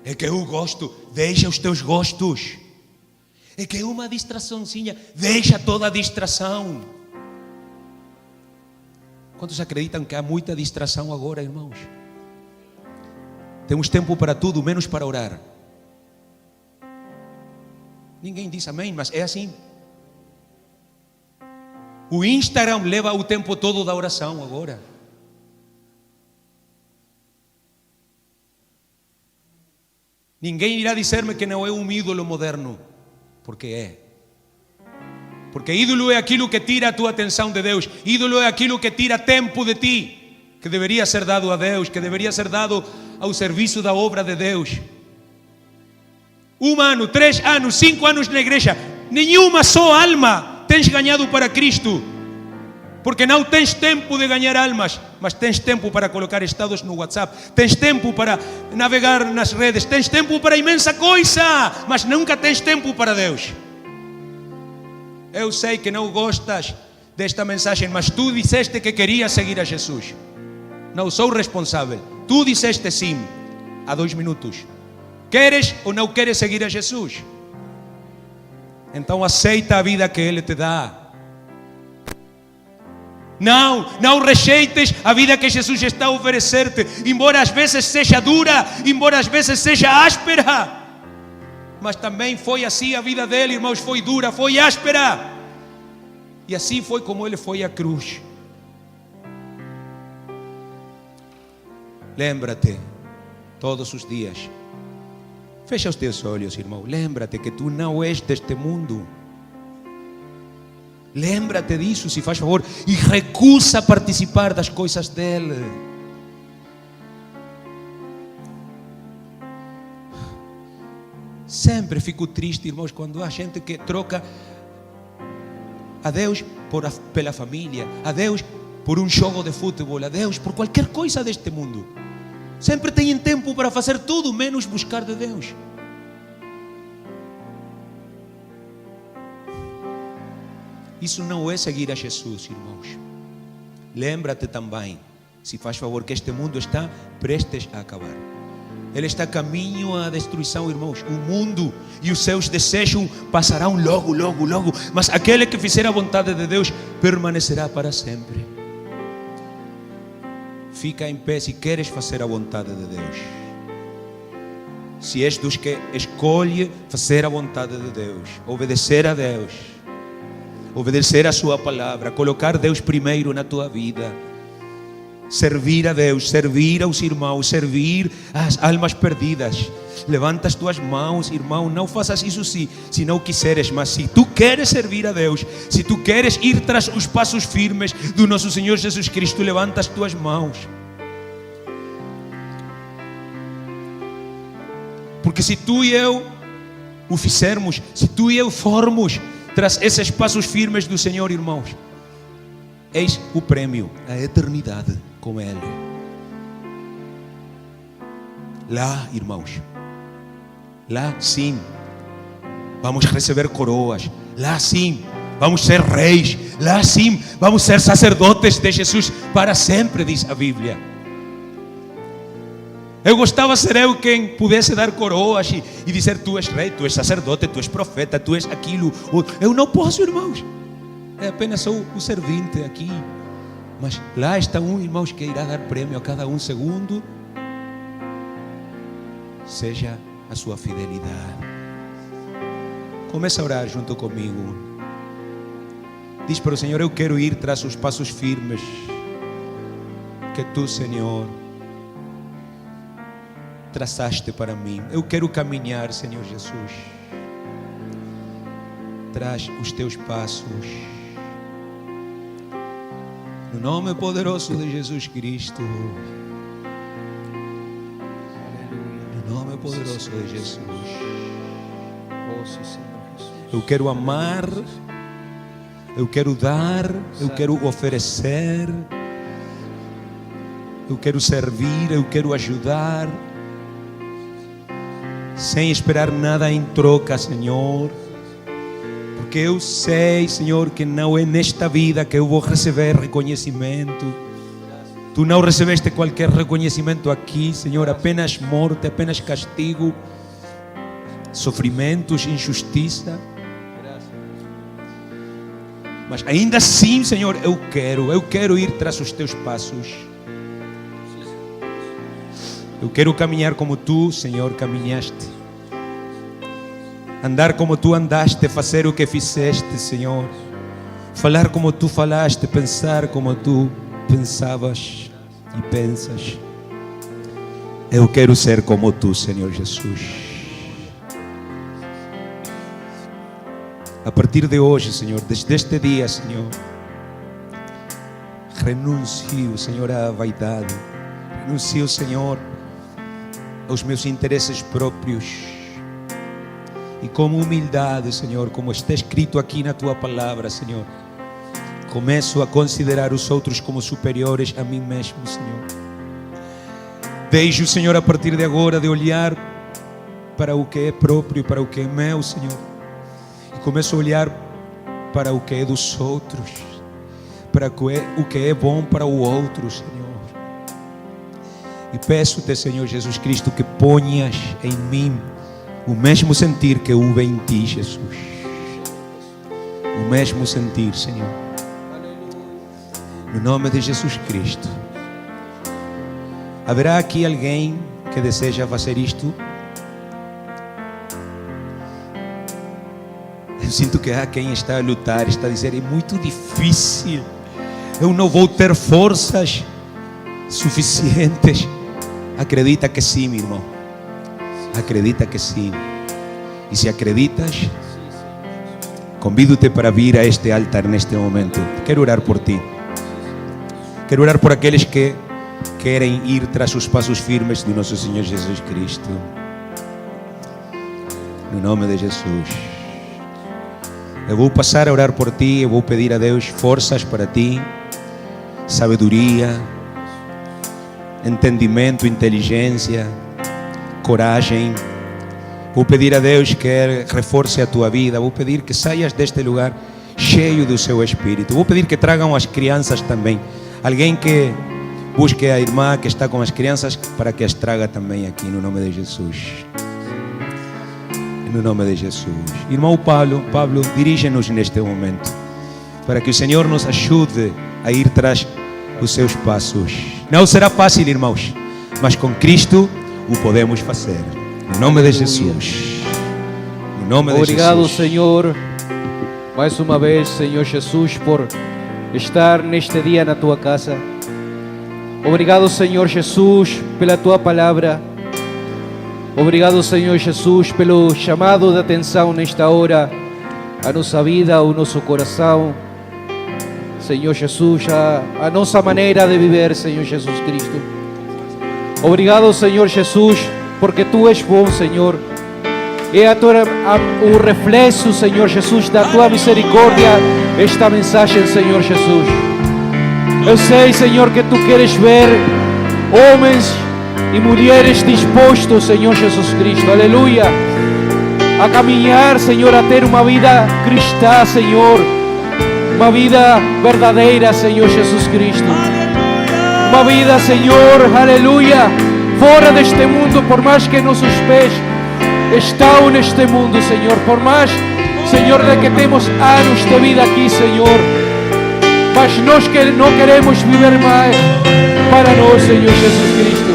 É que eu gosto. Deixa os teus gostos. É que é uma distraçãozinha. Deixa toda a distração. Quantos acreditam que há muita distração agora, irmãos? Temos tempo para tudo, menos para orar. Ninguém diz amém, mas é assim. O Instagram leva o tempo todo da oração agora. Ninguém irá dizer-me que não é um ídolo moderno, porque é. Porque ídolo é aquilo que tira a tua atenção de Deus. Ídolo é aquilo que tira tempo de ti, que deveria ser dado a Deus, que deveria ser dado ao serviço da obra de Deus. 1 ano, 3 anos, 5 anos na igreja, nenhuma só alma tens ganhado para Cristo. Porque não tens tempo de ganhar almas, mas tens tempo para colocar estados no WhatsApp, tens tempo para navegar nas redes, tens tempo para imensa coisa, mas nunca tens tempo para Deus. Eu sei que não gostas desta mensagem, mas tu disseste que querias seguir a Jesus. Não sou responsável. Tu disseste sim há 2 minutos. Queres ou não queres seguir a Jesus? Então aceita a vida que Ele te dá. Não rejeites a vida que Jesus está a oferecer-te, embora às vezes seja dura, embora às vezes seja áspera. Mas também foi assim a vida dele, irmãos, foi dura, foi áspera. E assim foi como ele foi à cruz. Lembra-te, todos os dias. Fecha os teus olhos, irmão. Lembra-te que tu não és deste mundo. Lembra-te disso, se faz favor, e recusa participar das coisas dele. Sempre fico triste, irmãos, quando há gente que troca a Deus pela família, a Deus por um jogo de futebol, a Deus por qualquer coisa deste mundo. Sempre têm tempo para fazer tudo, menos buscar de Deus. Isso não é seguir a Jesus, irmãos. Lembra-te também, se faz favor, que este mundo está prestes a acabar. Ele está a caminho à destruição, irmãos. O mundo e os seus desejos passarão logo, logo, logo. Mas aquele que fizer a vontade de Deus permanecerá para sempre. Fica em pé se queres fazer a vontade de Deus. Se és dos que escolhe fazer a vontade de Deus, obedecer a Deus, obedecer a sua palavra, colocar Deus primeiro na tua vida, servir a Deus, servir aos irmãos, servir às almas perdidas. Levanta as tuas mãos, irmão. Não faças isso se não quiseres, mas se tu queres servir a Deus, se tu queres ir tras os passos firmes do nosso Senhor Jesus Cristo, levanta as tuas mãos. Porque se tu e eu o fizermos, se tu e eu formos tras esses passos firmes do Senhor, irmãos, eis o prêmio, a eternidade com Ele. Lá, irmãos, lá sim, vamos receber coroas. Lá sim, vamos ser reis. Lá sim, vamos ser sacerdotes de Jesus para sempre, diz a Bíblia. Eu gostava de ser eu quem pudesse dar coroas e dizer: tu és rei, tu és sacerdote, tu és profeta, tu és aquilo. Eu não posso, irmãos. É apenas sou o servinte aqui. Mas lá está irmãos, que irá dar prêmio a cada um segundo seja a sua fidelidade. Começa a orar junto comigo. Diz para o Senhor: eu quero ir tras os passos firmes que tu, Senhor, traçaste para mim. Eu quero caminhar, Senhor Jesus, traz os teus passos. No nome poderoso de Jesus Cristo. No nome poderoso de Jesus. Eu quero amar, eu quero dar, eu quero oferecer, eu quero servir, eu quero ajudar, sem esperar nada em troca, Senhor. Porque eu sei, Senhor, que não é nesta vida que eu vou receber reconhecimento. Tu não recebeste qualquer reconhecimento aqui, Senhor, apenas morte, apenas castigo, sofrimentos, injustiça. Mas ainda assim, Senhor, eu quero ir tras os teus passos. Eu quero caminhar como Tu, Senhor, caminhaste. Andar como Tu andaste, fazer o que fizeste, Senhor. Falar como Tu falaste, pensar como Tu pensavas e pensas. Eu quero ser como Tu, Senhor Jesus. A partir de hoje, Senhor, desde este dia, Senhor, renuncio, Senhor, à vaidade. Renuncio, Senhor, aos meus interesses próprios. E como humildade, Senhor, como está escrito aqui na Tua palavra, Senhor, começo a considerar os outros como superiores a mim mesmo, Senhor. Deixo, Senhor, a partir de agora de olhar para o que é próprio, para o que é meu, Senhor. E começo a olhar para o que é dos outros, para o que é bom para o outro, Senhor. E peço-te, Senhor Jesus Cristo, que ponhas em mim o mesmo sentir que houve em Ti, Jesus. O mesmo sentir, Senhor. No nome de Jesus Cristo. Haverá aqui alguém que deseja fazer isto? Eu sinto que há quem está a lutar, está a dizer, é muito difícil. Eu não vou ter forças suficientes. Acredita que sim, meu irmão. Acredita que sim. E se acreditas, convido-te para vir a este altar neste momento. Quero orar por ti. Quero orar por aqueles que querem ir tras os passos firmes do nosso Senhor Jesus Cristo. No nome de Jesus. Eu vou passar a orar por ti. Eu vou pedir a Deus forças para ti, sabedoria, entendimento, inteligência, coragem. Vou pedir a Deus que reforce a tua vida. Vou pedir que saias deste lugar cheio do seu Espírito. Vou pedir que tragam as crianças também. Alguém que busque a irmã que está com as crianças para que as traga também aqui, no nome de Jesus. No nome de Jesus. Irmão Pablo, dirige-nos neste momento, para que o Senhor nos ajude a ir tras os seus passos. Não será fácil, irmãos, mas com Cristo o podemos fazer. Em nome de Jesus. Em nome de Obrigado, Jesus. Senhor, mais uma vez, Senhor Jesus, por estar neste dia na Tua casa. Obrigado, Senhor Jesus, pela Tua palavra. Obrigado, Senhor Jesus, pelo chamado de atenção nesta hora à nossa vida, ao nosso coração. Senhor Jesus, a nossa maneira de viver, Senhor Jesus Cristo. Obrigado, Senhor Jesus, porque Tu és bom, Senhor. É o reflexo, Senhor Jesus, da Tua misericórdia, esta mensagem, Senhor Jesus. Eu sei, Senhor, que Tu queres ver homens e mulheres dispostos, Senhor Jesus Cristo, aleluia, a caminhar, Senhor, a ter uma vida cristã, Senhor, uma vida verdadeira, Senhor Jesus Cristo, uma vida, Senhor, aleluia, fora deste mundo, por mais que nossos pés estão neste mundo, Senhor, por mais, Senhor, de que temos anos de vida aqui, Senhor, mas nós que não queremos viver mais para nós, Senhor Jesus Cristo.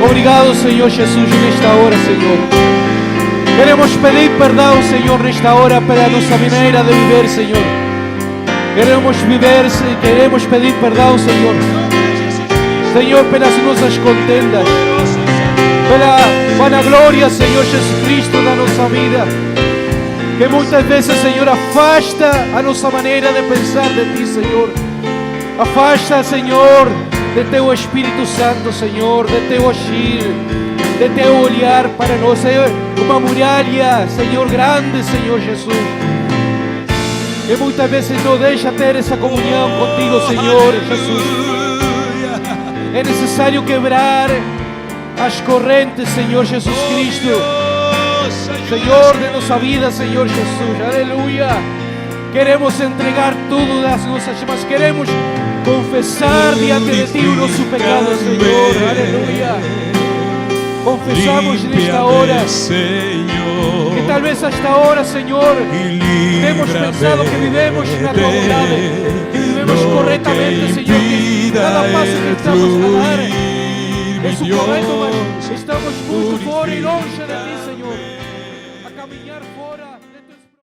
Obrigado, Senhor Jesus, nesta hora, Senhor. Queremos pedir perdão, Senhor, nesta hora pela nossa maneira de viver, Senhor. Queremos pedir perdão, Senhor. Senhor, pelas nossas contendas, pela vanagloria, Senhor Jesus Cristo, da nossa vida, que muitas vezes, Senhor, afasta a nossa maneira de pensar de Ti, Senhor. Afasta, Senhor, de Teu Espírito Santo, Senhor, de Teu agir, de Teu olhar para nós. É uma muralha, Senhor, grande, Senhor Jesus, que muitas vezes não deixa ter essa comunhão contigo, Senhor Jesus. É necessário quebrar as correntes, Senhor Jesus Cristo, Senhor, de nossa vida, Senhor Jesus, aleluia. Queremos entregar tudo das nossas chamas, queremos confessar diante de Ti o nosso pecado, Senhor, aleluia. Confessamos nesta hora que talvez esta hora, Senhor, temos pensado que vivemos na Tua vontade, que vivemos corretamente, Senhor, que cada passo que estamos a dar És o Deus, correto, mas estamos muito fora e purifica. longe de ti, Senhor. A caminhar fora.